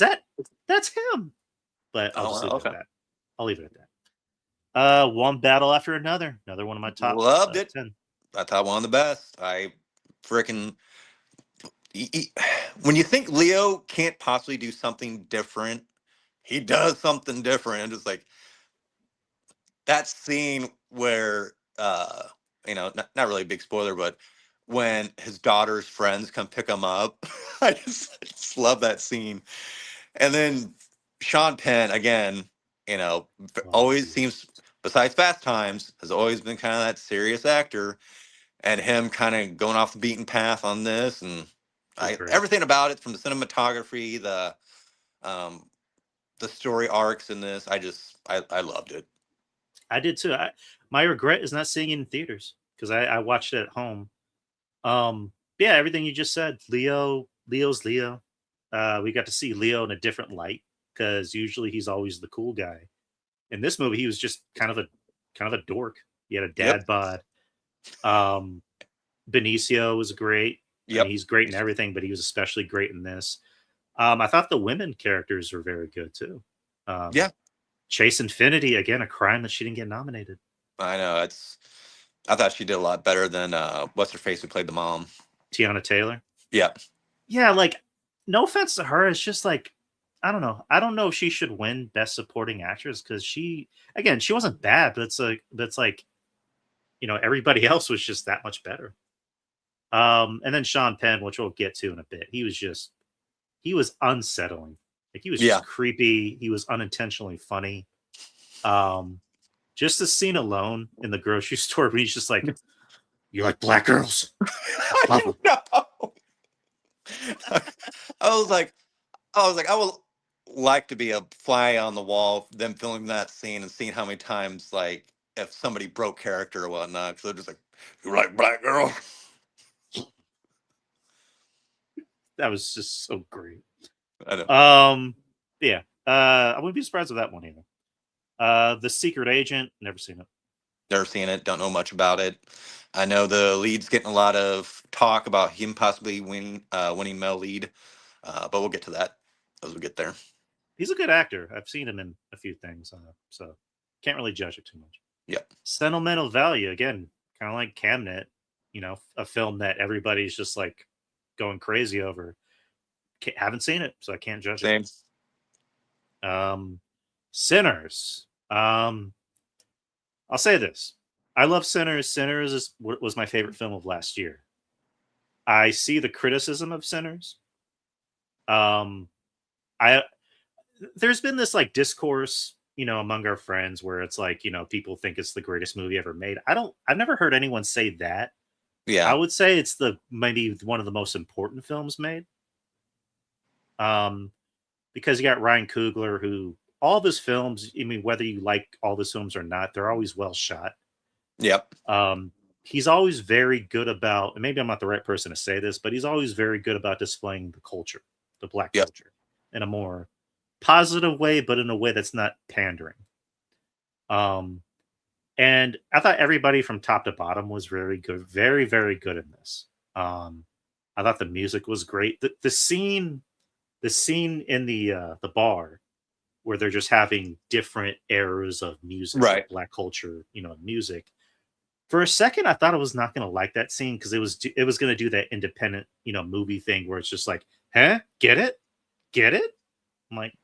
that's him?" But I'll Oh, just wow, leave it okay. at that. I'll leave it at that. One battle after another. Another one of my top Loved it. 10. I thought one of the best. I freaking when you think Leo can't possibly do something different, he does something different. And just like that scene where not really a big spoiler, but when his daughter's friends come pick him up, I just love that scene. And then Sean Penn again, Oh, always dude. seems, besides Fast Times, has always been kind of that serious actor, and him kind of going off the beaten path on this, and It was great. everything about it, from the cinematography, um, the story arcs in this, I loved it. I did too. My regret is not seeing it in theaters because I watched it at home. Yeah, everything you just said. Leo's Leo. We got to see Leo in a different light because usually he's always the cool guy. In this movie, he was just kind of a dork. He had a Yep. dad bod. Um, Benicio was great. I mean, Yep. he's great in everything, but he was especially great in this. I thought the women characters were very good too. Um, Yeah. Chase Infinity, again, a crime that she didn't get nominated. I know. I thought she did a lot better than what's her face who played the mom. Tiana Taylor. Yeah. Yeah, like, no offense to her, it's just like, I don't know. I don't know if she should win Best Supporting Actress because she wasn't bad, but it's like, everybody else was just that much better. And then Sean Penn, which we'll get to in a bit, he was unsettling. Like he was Yeah. just creepy. He was unintentionally funny. Um, just the scene alone in the grocery store where he's just like, "You like black girls? Love I them." know. I was like, I would like to be a fly on the wall, them filming that scene and seeing how many times, like, if somebody broke character or whatnot, because they're just like, you like black girl? That was just so great. I know. Um, yeah. I wouldn't be surprised with that one either. The Secret Agent, never seen it. Never seen it. Don't know much about it. I know the lead's getting a lot of talk about him possibly winning male lead, but we'll get to that as we get there. He's a good actor. I've seen him in a few things, so can't really judge it too much. Yep. Sentimental Value, again, kind of like Camnet, a film that everybody's just like going crazy over. Haven't seen it, so I can't judge it. Same. Sinners. I'll say this: I love Sinners. Sinners was my favorite film of last year. I see the criticism of Sinners. Um, I There's been this like discourse, among our friends where it's like, people think it's the greatest movie ever made. I've never heard anyone say that. I Yeah. would say it's maybe one of the most important films made. Um, because you got Ryan Coogler, who all of his films, I mean, whether you like all his films or not, they're always well shot. Yep. Um, he's always very good about, and maybe I'm not the right person to say this, but he's always very good about displaying the culture, the black Yep. culture, in a more positive way, but in a way that's not pandering. Um, and I thought everybody from top to bottom was very good, very, very good in this. Um, I thought the music was great. The scene in the bar where they're just having different eras of music, Right. of black culture, music. For a second, I thought I was not going to like that scene because it was going to do that independent, movie thing where it's just like, huh, get it. I'm like,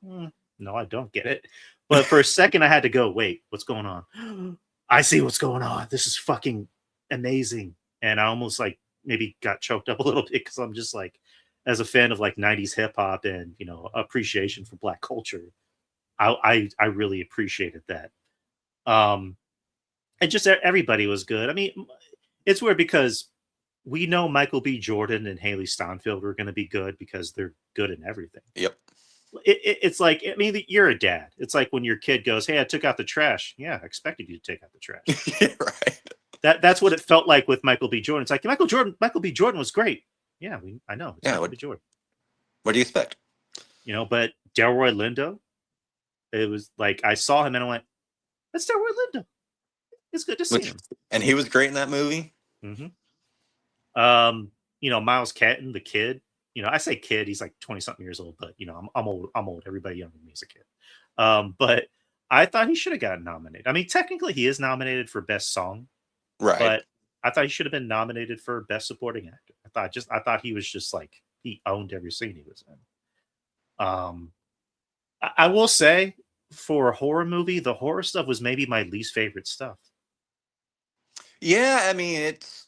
no, I don't get it. But for a second, I had to go, wait, what's going on? I see what's going on. This is fucking amazing. And I almost like maybe got choked up a little bit because I'm just like, as a fan of like 90s hip hop and, appreciation for black culture, I really appreciated that. Um, and just everybody was good. I mean, it's weird because we know Michael B. Jordan and Haley Steinfeld are going to be good because they're good in everything. Yep. It's like, I mean, you're a dad. It's like when your kid goes, "Hey, I took out the trash." Yeah, I expected you to take out the trash. Yeah, right. That's what it felt like with Michael B. Jordan. It's like Michael B. Jordan was great. Yeah, I know it's Yeah. Michael B. Jordan. What do you expect? But Delroy Lindo, it was like I saw him and I went, "That's Delroy Lindo. It's good to see him." And he was great in that movie. Mm-hmm. Miles Catton, the kid. I say kid, he's like 20 something years old, but I'm old. I'm old. Everybody younger than me is a kid. But I thought he should have gotten nominated. I mean, technically he is nominated for best song, Right. but I thought he should have been nominated for best supporting actor. I thought he was just like he owned every scene he was in. I will say for a horror movie, the horror stuff was maybe my least favorite stuff. Yeah, I mean, it's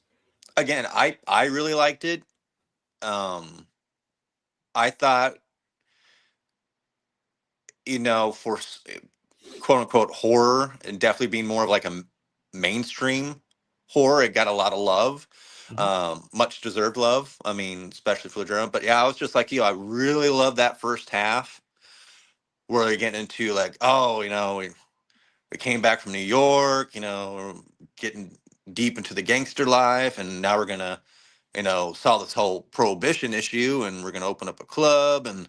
again, I really liked it. I thought, for quote unquote horror and definitely being more of like a mainstream horror, it got a lot of love, much deserved love. I mean, especially for the drama. But yeah, I was just like I really love that first half where they're getting into like, oh, we came back from New York, we're getting deep into the gangster life, and now we're gonna, solve this whole prohibition issue, and we're gonna open up a club, and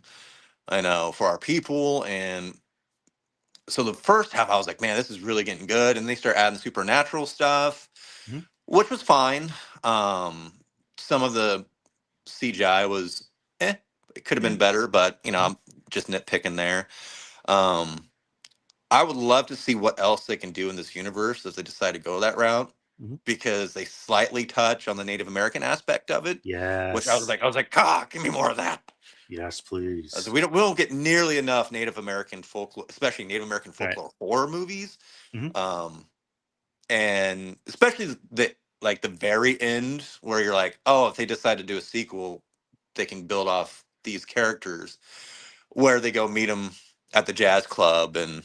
for our people. And so the first half, I was like, man, this is really getting good. And they start adding supernatural stuff, which was fine. Some of the CGI was, it could have been better, but I'm just nitpicking there. I would love to see what else they can do in this universe if they decide to go that route, because they slightly touch on the Native American aspect of it. Yes. Which I was like, give me more of that. Yes, please. So we don't get nearly enough Native American folklore, especially Native American folklore horror movies. And especially the very end where you're like, oh, if they decide to do a sequel, they can build off these characters, where they go meet them at the jazz club, and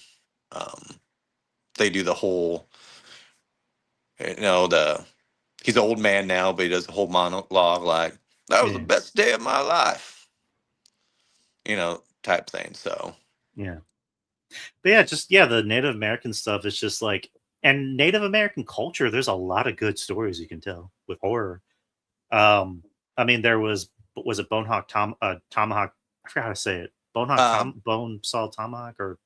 they do the whole, he's an old man now, but he does the whole monologue like, that was the best day of my life, type thing. So yeah, but the Native American stuff is just like, and Native American culture, there's a lot of good stories you can tell with horror. I mean, there was it Tomahawk? I forgot how to say it. Bone Saw Tomahawk, or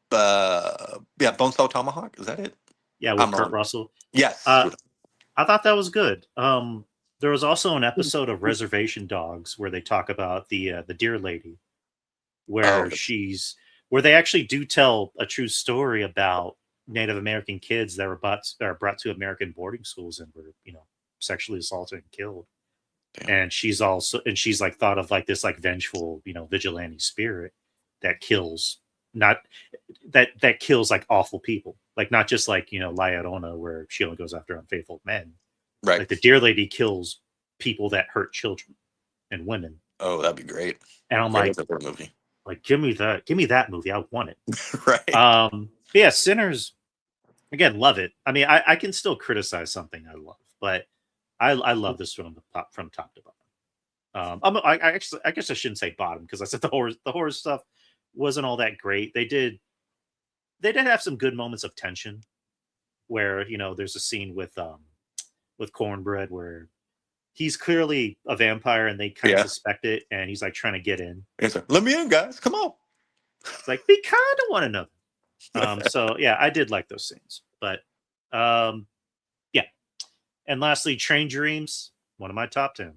Bone Saw Tomahawk, is that it? Yeah, with Kurt Russell. Yes. I thought that was good. There was also an episode of Reservation Dogs where they talk about the deer lady, where where they actually do tell a true story about Native American kids that are brought to American boarding schools and were sexually assaulted and killed. Damn. And she's like thought of like this like vengeful vigilante spirit that kills that kills like awful people, like not just like La Llorona, where she only goes after unfaithful men. Right. Like the deer lady kills people that hurt children and women. Oh, that'd be great. And I'm like, movie. Like, give me that movie. I want it. Right. Yeah, Sinners, again, love it. I mean, I can still criticize something I love, but I love this from top to bottom. I guess I shouldn't say bottom, because I said the horror stuff wasn't all that great. They did have some good moments of tension, where there's a scene with Cornbread where he's clearly a vampire and they kind of suspect it, and he's like trying to get in. He's like, let me in, guys, come on. It's like, we kind of want to know. So yeah, I did like those scenes, but yeah. And lastly, Train Dreams, one of my top 10.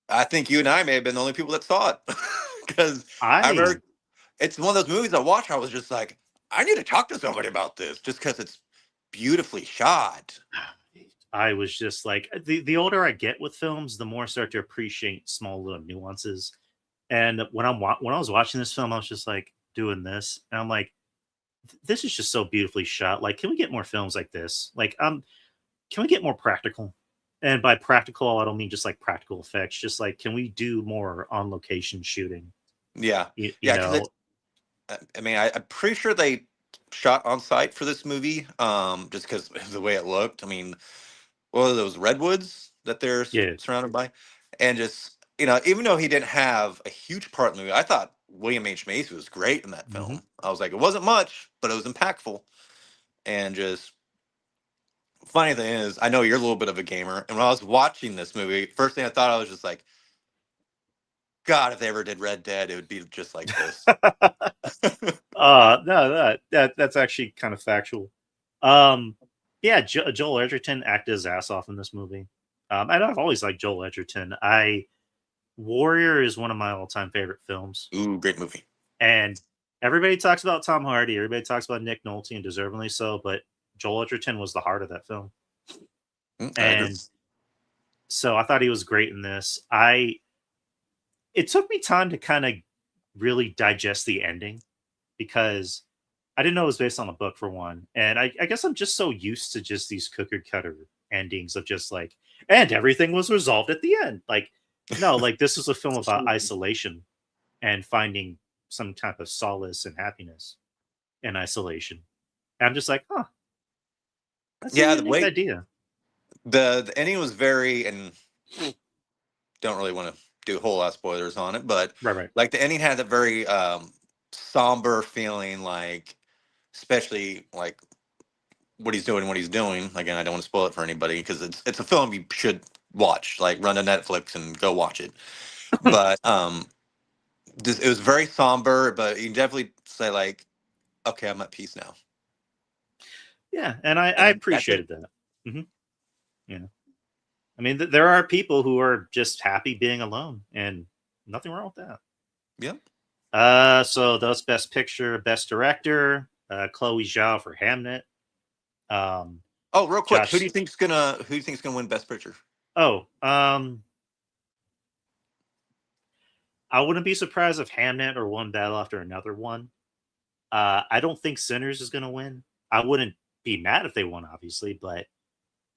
I think you and I may have been the only people that saw it, because I remember it's one of those movies I watched. I was just like, I need to talk to somebody about this, just because it's beautifully shot. I was just like, the older I get with films, the more I start to appreciate small little nuances. And when I was watching this film, I was just like doing this, and I'm like, this is just so beautifully shot. Like, can we get more films like this? Like, can we get more practical? And by practical, I don't mean just like practical effects. Just like, can we do more on location shooting? Yeah, you know. I mean, I'm pretty sure they shot on site for this movie, just because of the way it looked. I mean, what are those redwoods? that they're Yeah. surrounded by, and just even though he didn't have a huge part in the movie, I thought William H Macy was great in that Mm-hmm. film. I was like, it wasn't much, but it was impactful. And just funny thing is, I know you're a little bit of a gamer, and when I was watching this movie, first thing I thought I was just like, God, if they ever did Red Dead, it would be just like this. No, that's actually kind of factual. Yeah, Joel Edgerton acted his ass off in this movie. And I've always liked Joel Edgerton. Warrior is one of my all-time favorite films, Ooh, great movie. and everybody talks about Tom Hardy, everybody talks about Nick Nolte, and deservingly so. But Joel Edgerton was the heart of that film, I agree. and so I thought he was great in this. It took me time to kind of really digest the ending because I didn't know it was based on a book for one, and I guess I'm just so used to just these cookie cutter endings of just like, and everything was resolved at the end. Like, no, like this was a film about isolation and finding some type of solace and happiness in isolation. And I'm just like, huh, that's a Yeah, the unique way idea. the ending was very, and don't really want to do a whole lot of spoilers on it, but Right, right. like the ending had a very somber feeling, like especially like what he's doing, what he's doing. Again, I don't want to spoil it for anybody because it's a film you should watch. Like run to Netflix and go watch it. But it was very somber, but you can definitely say like, okay, I'm at peace now. Yeah, and I And that's it. appreciated that. Hmm. Yeah, I mean, there are people who are just happy being alone, and nothing wrong with that. Yeah. So those Best Picture, Best Director, Chloe Zhao for Hamnet. Um, Oh, real quick, Josh. who do you think's gonna win Best Picture? Oh, I wouldn't be surprised if Hamnet or One Battle After Another one. I don't think Sinners is going to win. I wouldn't be mad if they won, obviously, but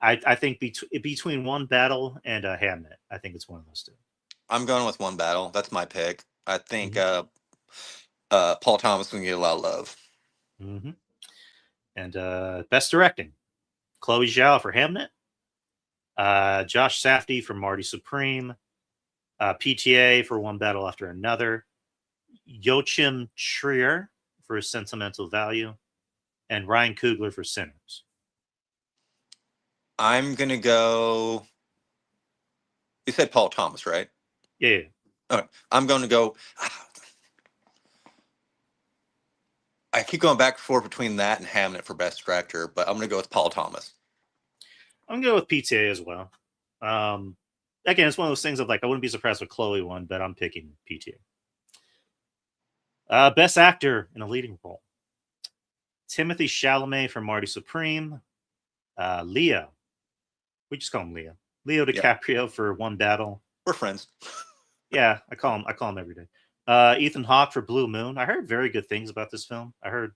I think between One Battle and Hamnet, I think it's one of those two. I'm going with One Battle. That's my pick. I think Mm-hmm. Paul Thomas is gonna get a lot of love. Mm-hmm. And Best Directing, Chloe Zhao for Hamnet, Josh Safdie for Marty Supreme, PTA for One Battle After Another, Joachim Trier for Sentimental Value, and Ryan Coogler for Sinners. I'm gonna go. You said Paul Thomas, right? Yeah. All right. I'm going to go. I keep going back and forth between that and Hamnet for Best Director, but I'm going to go with Paul Thomas. I'm going to go with PTA as well. Again, it's one of those things of like, I wouldn't be surprised if Chloe won, but I'm picking PTA. Best Actor in a Leading Role, Timothy Chalamet for Marty Supreme, Leo. We just call him Leo. Leo Yeah. DiCaprio for One Battle. We're friends. Yeah, I call him every day. Ethan Hawke for Blue Moon. I heard very good things about this film. I heard,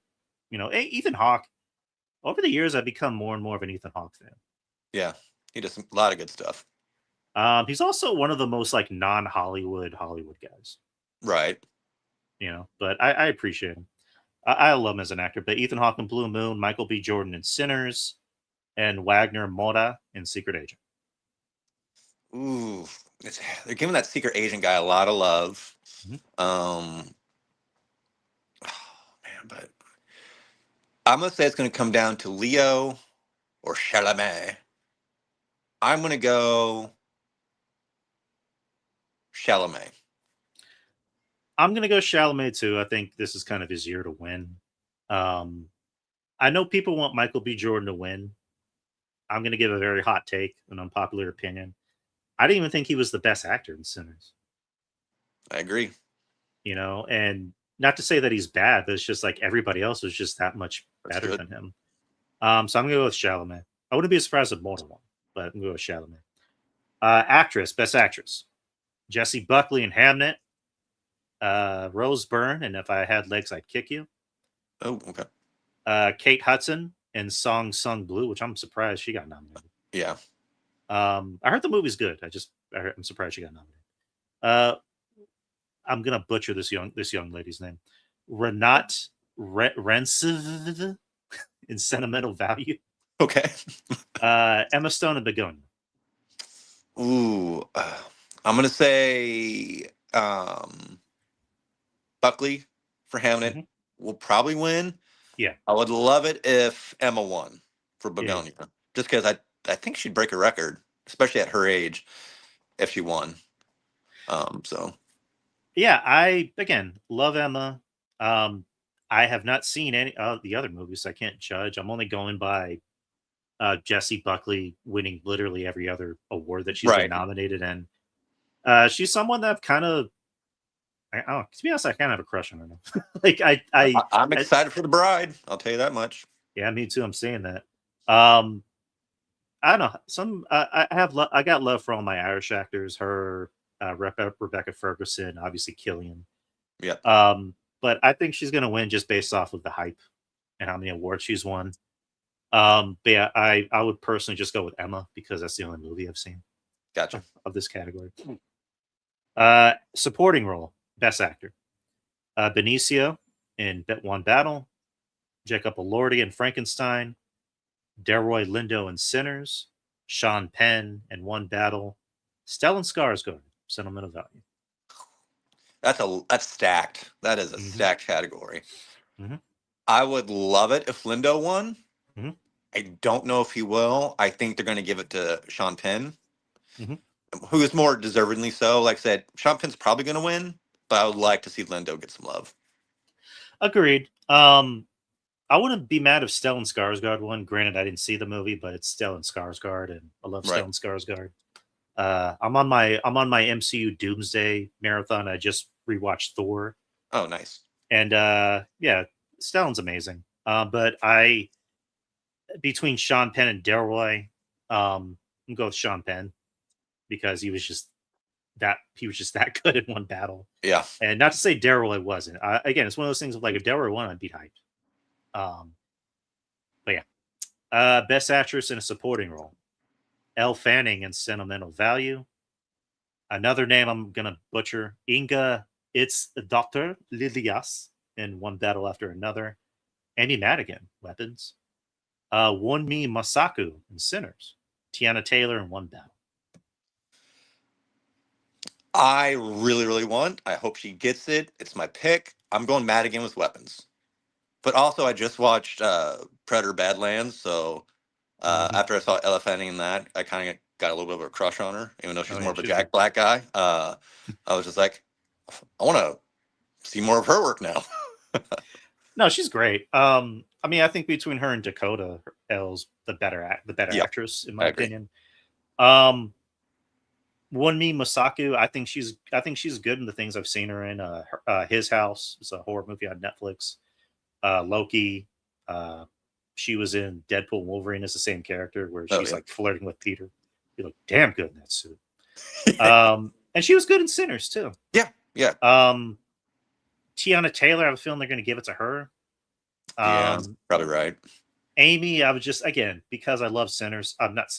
Ethan Hawke. Over the years, I've become more and more of an Ethan Hawke fan. Yeah, he does a lot of good stuff. He's also one of the most like non-Hollywood guys. Right. But I appreciate him. I love him as an actor. But Ethan Hawke in Blue Moon, Michael B. Jordan in Sinners, and Wagner Moura in Secret Agent. Ooh, they're giving that secret agent guy a lot of love. Mm-hmm. Oh man, but I'm gonna say it's gonna come down to Leo or Chalamet. I'm gonna go Chalamet. I'm gonna go Chalamet too. I think this is kind of his year to win. I know people want Michael B. Jordan to win. I'm gonna give a very hot take, an unpopular opinion. I didn't even think he was the best actor in Sinners. I agree. And not to say that he's bad, but it's just like everybody else was just that much better than him. So I'm gonna go with Chalamet. I wouldn't be surprised if Moura won, but I'm gonna go with Chalamet. Actress, best actress. Jessie Buckley in Hamnet. Rose Byrne, and If I Had Legs, I'd Kick You. Oh, okay. Kate Hudson in Song Sung Blue, which I'm surprised she got nominated. Yeah. I heard the movie's good. I'm surprised she got nominated. I'm gonna butcher this young lady's name. Renat Rensiv in Sentimental Value. Okay. Emma Stone and Begonia. Ooh, I'm gonna say Buckley for Hamnet Hmm. will probably win. Yeah, I would love it if Emma won for yeah, yeah. Begonia, just because I think she'd break a record, especially at her age, if she won. So Yeah, I again love Emma. Um, I have not seen any of the other movies, so I can't judge. I'm only going by Jessie Buckley winning literally every other award that she's been right, nominated in. She's someone that I've kind of, I don't know, to be honest, I kind of have a crush on her now. Like I'm I, excited for the bride. I'll tell you that much. yeah, me too. I'm saying that. Um, I don't know. I got love for all my Irish actors. Her, Rebecca Ferguson, obviously Killian. Yeah, Um, but I think she's gonna win just based off of the hype and how many awards she's won. But yeah, I would personally just go with Emma because that's the only movie I've seen gotcha. of this category. Supporting role, best actor. Benicio in One Battle, Jacob Elordi in Frankenstein, Delroy Lindo in Sinners, Sean Penn in One Battle, Stellan Skarsgård, Sentimental Value. That's stacked. That is a Hmm. stacked category. Hmm. I would love it if Lindo won. Hmm. I don't know if he will. I think they're going to give it to Sean Penn, Hmm. who is more deservedly so. Like I said, Sean Penn's probably going to win, but I would like to see Lindo get some love. Agreed. I wouldn't be mad if Stellan Skarsgård won. Granted, I didn't see the movie, but it's Stellan Skarsgård, and I love Right. Stellan Skarsgård. I'm on my MCU Doomsday marathon. I just rewatched Thor, Oh, nice. and yeah, Stellan's amazing. But I between Sean Penn and Delroy, I'm go with Sean Penn because he was just that good in One Battle. Yeah. And not to say Delroy wasn't. Again, it's one of those things of like if Delroy won, I'd be hyped. Um, but yeah, best actress in a supporting role: Elle Fanning in Sentimental Value. Another name I'm gonna butcher: Inga. It's Doctor Lilias in One Battle After Another. Amy Madigan, Weapons. Wunmi Masaku in Sinners. Tiana Taylor in One Battle. I really, really want. I hope she gets it. It's my pick. I'm going Madigan with weapons. But also, I just watched Predator Badlands, so Hmm. after I saw Ella Fanning in that, I kind of got a little bit of a crush on her, even though Oh she's more yeah, of a she was good. Jack Black guy. I was just like, I want to see more of her work now. No, she's great. I mean, I think between her and Dakota, Elle's the better Yeah, actress in I my agree. opinion. Um, Wunmi Masaku, I think she's good in the things I've seen her in. His House is a horror movie on Netflix. Loki. Uh, she was in Deadpool and Wolverine as the same character where Oh she's yeah, like flirting with Peter. You look damn good in that suit. And she was good in Sinners too. yeah, yeah, Um, Tiana Taylor, I have a feeling they're going to give it to her. yeah. Um, Probably right. Amy, I was just again because I love Sinners. I'm not.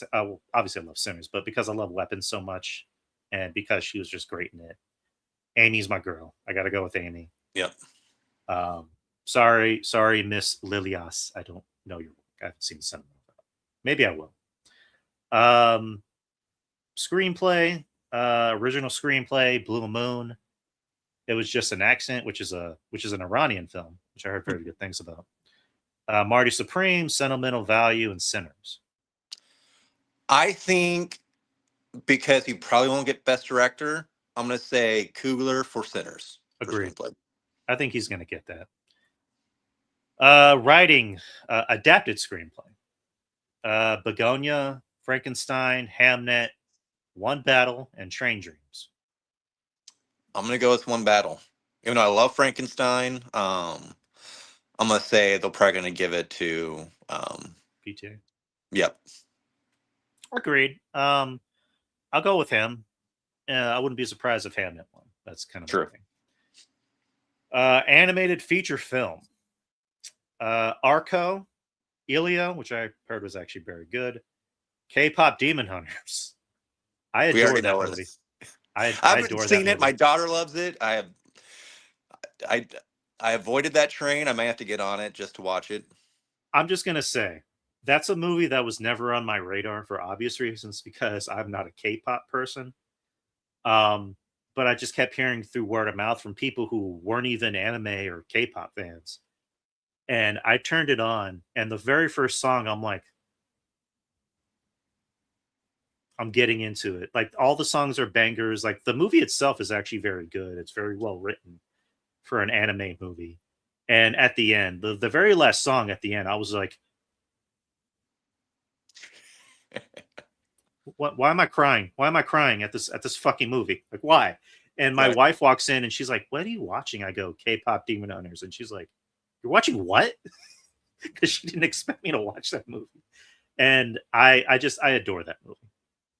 Obviously, I love Sinners, but because I love Weapons so much, and because she was just great in it, Amy's my girl. I got to go with Amy. Yep. Um, sorry, Miss Lilias. I don't know your work. I haven't seen the cinema. Maybe I will. Um, Screenplay, original screenplay, Blue Moon. It was just an accent, which is an Iranian film, which I heard very good things about. Marty Supreme, Sentimental Value, and Sinners. I think because he probably won't get Best Director, I'm gonna say Coogler for Sinners for Agreed. screenplay. I think he's going to get that. Writing, adapted screenplay. Begonia, Frankenstein, Hamnet, One Battle, and Train Dreams. I'm gonna go with One Battle. Even though I love Frankenstein, I'm gonna say they're probably gonna give it to. PTA. Yep. Agreed. I'll go with him. I wouldn't be surprised if Hamnet won. That's kind of my True. thing. Animated feature film. Arco, Ilya, which I heard was actually very good. K-pop Demon Hunters. I We adore already know that where movie. this. I I haven't adore that seen it. My movie. daughter loves it. I I avoided that train. I may have to get on it just to watch it. I'm just gonna say, That's a movie that was never on my radar for obvious reasons because I'm not a K-pop person. Um, but I just kept hearing through word of mouth from people who weren't even anime or K-pop fans. And I turned it on, and the very first song, I'm like, I'm getting into it. Like all the songs are bangers. Like the movie itself is actually very good. It's very well written for an anime movie. And at the end, the very last song at the end, I was like, what, why am I crying? Why am I crying at this fucking movie? Like why? And my Right. wife walks in and she's like, "What are you watching?" I go, "K-pop Demon Hunters." And she's like, "You're watching what?" Because she didn't expect me to watch that movie. And I adore that movie.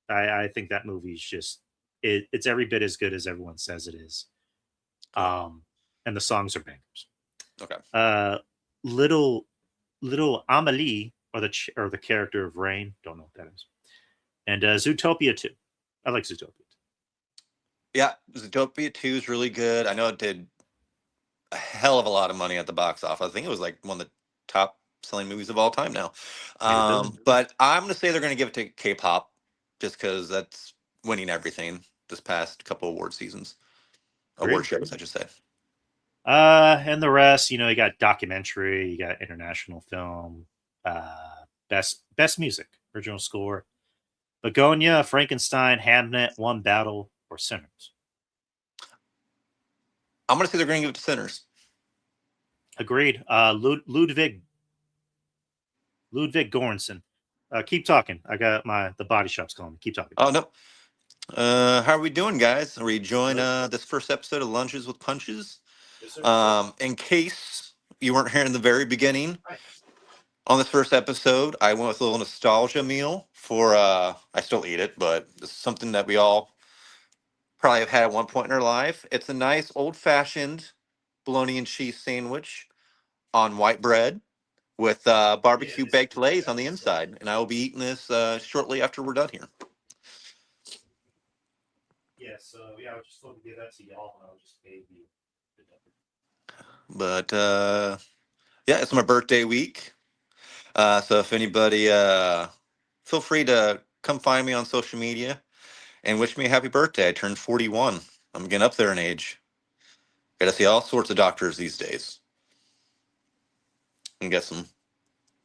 I think that movie is just it's every bit as good as everyone says it is. Cool. And the songs are bangers. Okay. Uh, little little Amelie or the character of Rain, don't know what that is, and Zootopia 2. I like Zootopia. Yeah, Zootopia 2 is really good. I know it did a hell of a lot of money at the box office. I think it was like one of the top selling movies of all time now. Made a billion. But I'm going to say they're going to give it to K-pop just because that's winning everything this past couple award seasons, award Agreed. shows, I should say. And the rest, you got documentary, you got international film, best music, original score, Begonia, Frankenstein, Hamnet, One Battle, or Sinners. I'm going to say they're going to give it to Sinners. Agreed. Ludwig Göransson. Keep talking. I got the body shop's calling me. Keep talking. Oh, no. How are we doing, guys? Are we enjoying this first episode of Lunches with Punches? Yes, sir. In case you weren't here in the very beginning, on this first episode, I went with a little nostalgia meal for, I still eat it, but it's something that we all probably have had at one point in our life. It's a nice old-fashioned bologna and cheese sandwich on white bread with barbecue baked lays on the inside. And I will be eating this shortly after we're done here. Yeah, so I was just going to give that to y'all, and I'll just pay the But yeah, it's my birthday week. So if anybody, feel free to come find me on social media and wish me a happy birthday. I turned 41. I'm getting up there in age. Got to see all sorts of doctors these days. And get some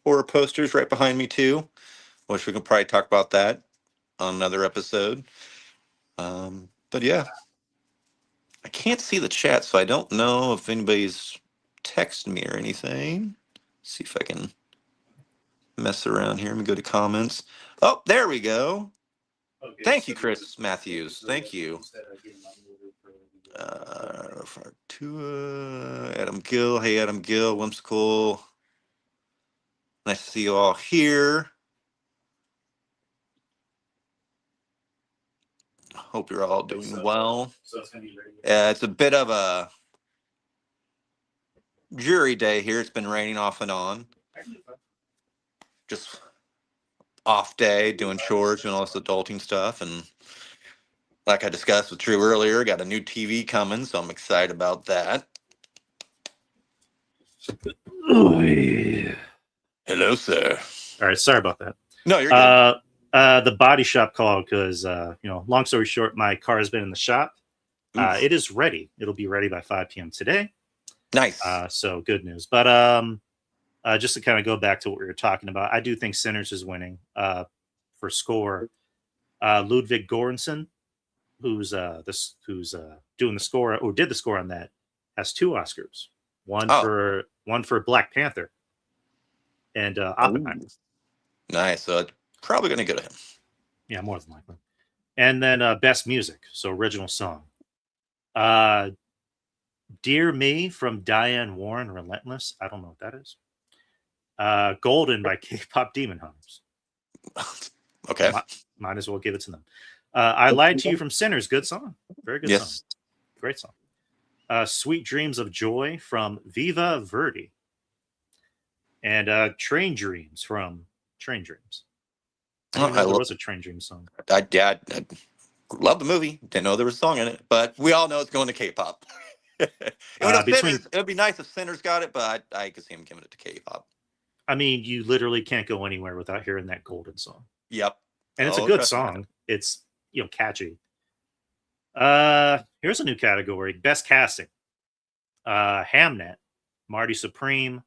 horror posters right behind me too. Which we can probably talk about that on another episode. But yeah, I can't see the chat, so I don't know if anybody's texted me or anything. See if I can mess around here. Let me go to comments. Oh, there we go. Okay, Thank you, Chris Matthews. Thank you. Adam Gill. Hey, Adam Gill. Whimsical. Nice to see you all here. Hope you're all doing well. So it's going to be ready. It's a bit of a jury day here. It's been raining off and on. Just off day, doing chores, doing all this adulting stuff. And like I discussed with Drew earlier, got a new TV coming, so I'm excited about that. Oh, yeah. Hello, sir. All right, sorry about that. No, you're good. The body shop called because long story short, my car has been in the shop. It is ready. It'll be ready by 5 p.m. today. Nice. So good news. But just to kind of go back to what we were talking about, I do think Sinners is winning. For score, Ludwig Göransson, who's doing the score or did the score on that, has 2 Oscars. One for Black Panther and Oppenheimer. Nice. So it's probably going to go to him. Yeah, more than likely. And then best music, so original song. Dear Me from Diane Warren, Relentless. I don't know what that is. Golden by K-pop Demon Hunters. Okay. Might as well give it to them. I Lied to You from Sinners. Good song. Very good song. Great song. Sweet Dreams of Joy from Viva Verdi. And Train Dreams from Train Dreams. I didn't know there was a Train Dreams song. I love the movie. Didn't know there was a song in it, but we all know it's going to K-pop. It would be nice if Sinners got it, but I could see him giving it to K-pop. I mean, you literally can't go anywhere without hearing that Golden song, Yep. and it's a Oh, good trust me. I know. song. It's catchy. Here's a new category: best casting. Hamnet, Marty Supreme,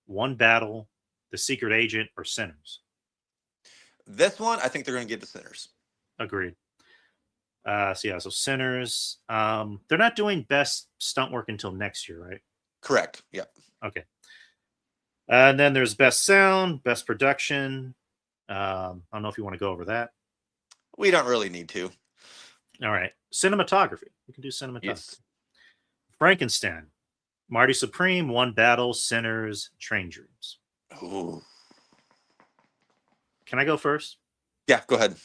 One Battle, The Secret Agent, or Sinners. This one, I think they're going to give to Sinners. Agreed. So Sinners. They're not doing best stunt work until next year, right? Correct. Yep. Okay. And then there's best sound, best production. I don't know if you want to go over that. We don't really need to. All right. Cinematography. We can do cinematography. Yes. Frankenstein, Marty Supreme, One Battle, Sinners, Train Dreams. Ooh. Can I go first? Yeah, go ahead.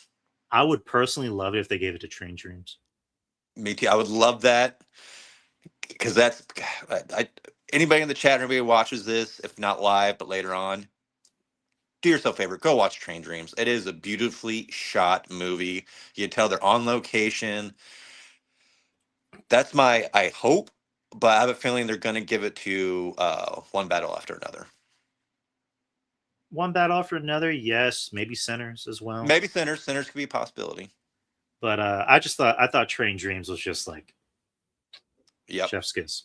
I would personally love it if they gave it to Train Dreams. Me too. I would love that because that's anybody in the chat, everybody who watches this, if not live, but later on, do yourself a favor, go watch Train Dreams. It is a beautifully shot movie. You can tell they're on location. That's I hope, but I have a feeling they're going to give it to One Battle After Another. One Battle After Another, yes. Maybe Sinners as well. Maybe Sinners. Sinners could be a possibility. But I thought Train Dreams was just like chef's kiss.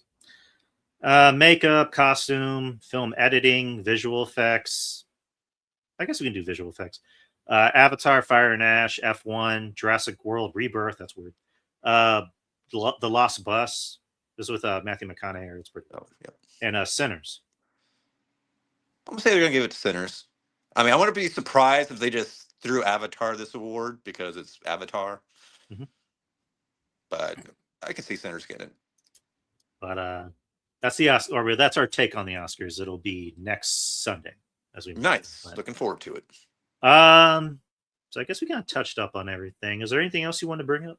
Makeup, costume, film editing, visual effects. I guess we can do visual effects. Avatar, Fire and Ash, F1, Jurassic World, Rebirth. That's weird. The Lost Bus. This is with Matthew McConaughey. It's pretty. Oh, yep. And Sinners. I'm gonna say they're gonna give it to Sinners. I mean, I wouldn't be surprised if they just threw Avatar this award because it's Avatar. Mm-hmm. But I can see Sinners getting it. But that's the or that's our take on the Oscars. It'll be next Sunday as we nice. Looking forward to it. So I guess we kind of touched up on everything. Is there anything else you want to bring up?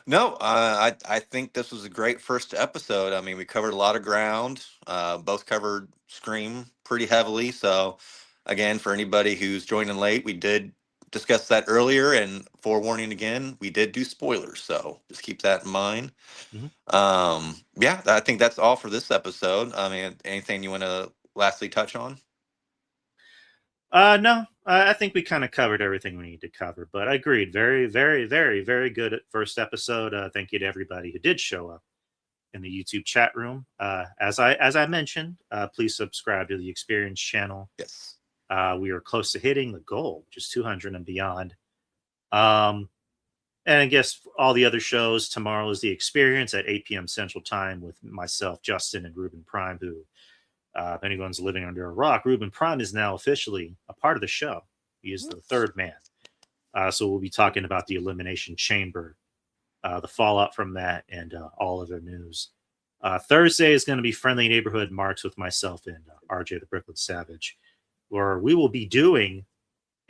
No, I think this was a great first episode. I mean, we covered a lot of ground. Both covered Scream pretty heavily. So, again, for anybody who's joining late, we did discuss that earlier. And forewarning again, we did do spoilers. So just keep that in mind. Mm-hmm. Yeah, I think that's all for this episode. I mean, anything you want to lastly touch on? No, I think we kind of covered everything we need to cover. But I agreed. Very, very, very, very good at first episode. Thank you to everybody who did show up in the YouTube chat room. As I mentioned, please subscribe to the Experience channel. Yes. We are close to hitting the goal, which is 200 and beyond. And I guess all the other shows, tomorrow is the Experience at 8 p.m. Central Time with myself, Justin, and Ruben Prime, who, if anyone's living under a rock, Ruben Prime is now officially a part of the show. He is the third man. So we'll be talking about the Elimination Chamber, the fallout from that, and all other news. Thursday is going to be Friendly Neighborhood Marks with myself and RJ the Brooklyn Savage, where we will be doing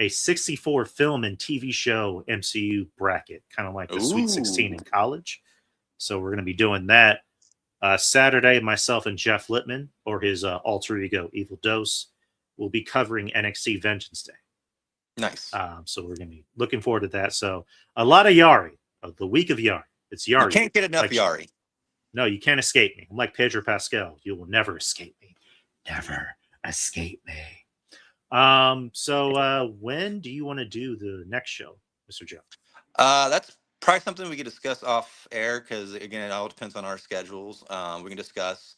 a 64 film and TV show MCU bracket, kind of like the Sweet 16 in college. So we're going to be doing that. Saturday, myself and Jeff Littman, or his alter ego Evil Dose, will be covering NXT Vengeance Day. Nice. So we're going to be looking forward to that. So a lot of Yari, the week of Yari. It's Yari. You can't get enough Yari. No, you can't escape me. I'm like Pedro Pascal. You will never escape me. Never escape me. So when do you want to do the next show, Mr. Joe? That's probably something we could discuss off air because again, it all depends on our schedules. We can discuss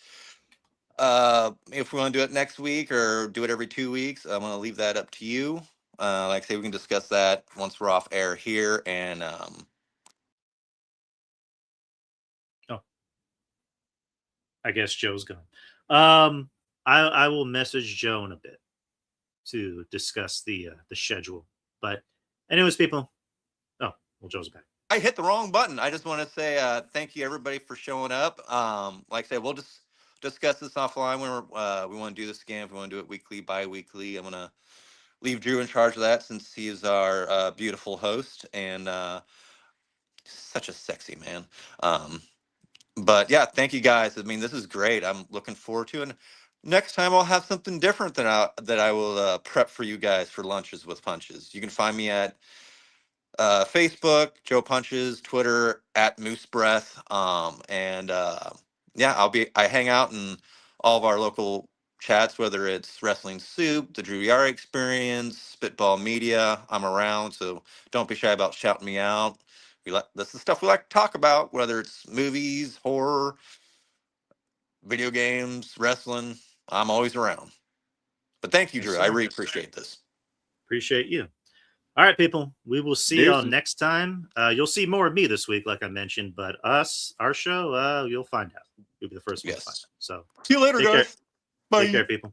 if we want to do it next week or do it every 2 weeks. I'm going to leave that up to you. Like I say, we can discuss that once we're off air here. And I guess Joe's gone. I will message Joe in a bit to discuss the schedule. But anyways, people. Oh, well, Joe's back. I hit the wrong button. I just want to say thank you everybody for showing up. Like I said, we'll just discuss this offline when we want to do this again. If we want to do it weekly, bi-weekly, I'm gonna leave Drew in charge of that since he is our beautiful host and such a sexy man. But yeah, thank you guys. I mean, this is great. I'm looking forward to it. And next time I'll have something different that I will prep for you guys for Lunches with Punches. You can find me at Facebook, Joe Punches, Twitter at Moose Breath. And yeah, I hang out in all of our local chats, whether it's Wrestling Soup, the Drew Yara Experience, Spitball Media. I'm around, so don't be shy about shouting me out. That's the stuff we like to talk about, whether it's movies, horror, video games, wrestling. I'm always around. But thank you, Yes, Drew. I sir. really appreciate this. Appreciate you. All right, people. We will see y'all Deuces. next time. You'll see more of me this week, like I mentioned, but our show, you'll find out. You'll be the first one to find Yes. out. So See you later, take care. guys. Bye. Take care, people.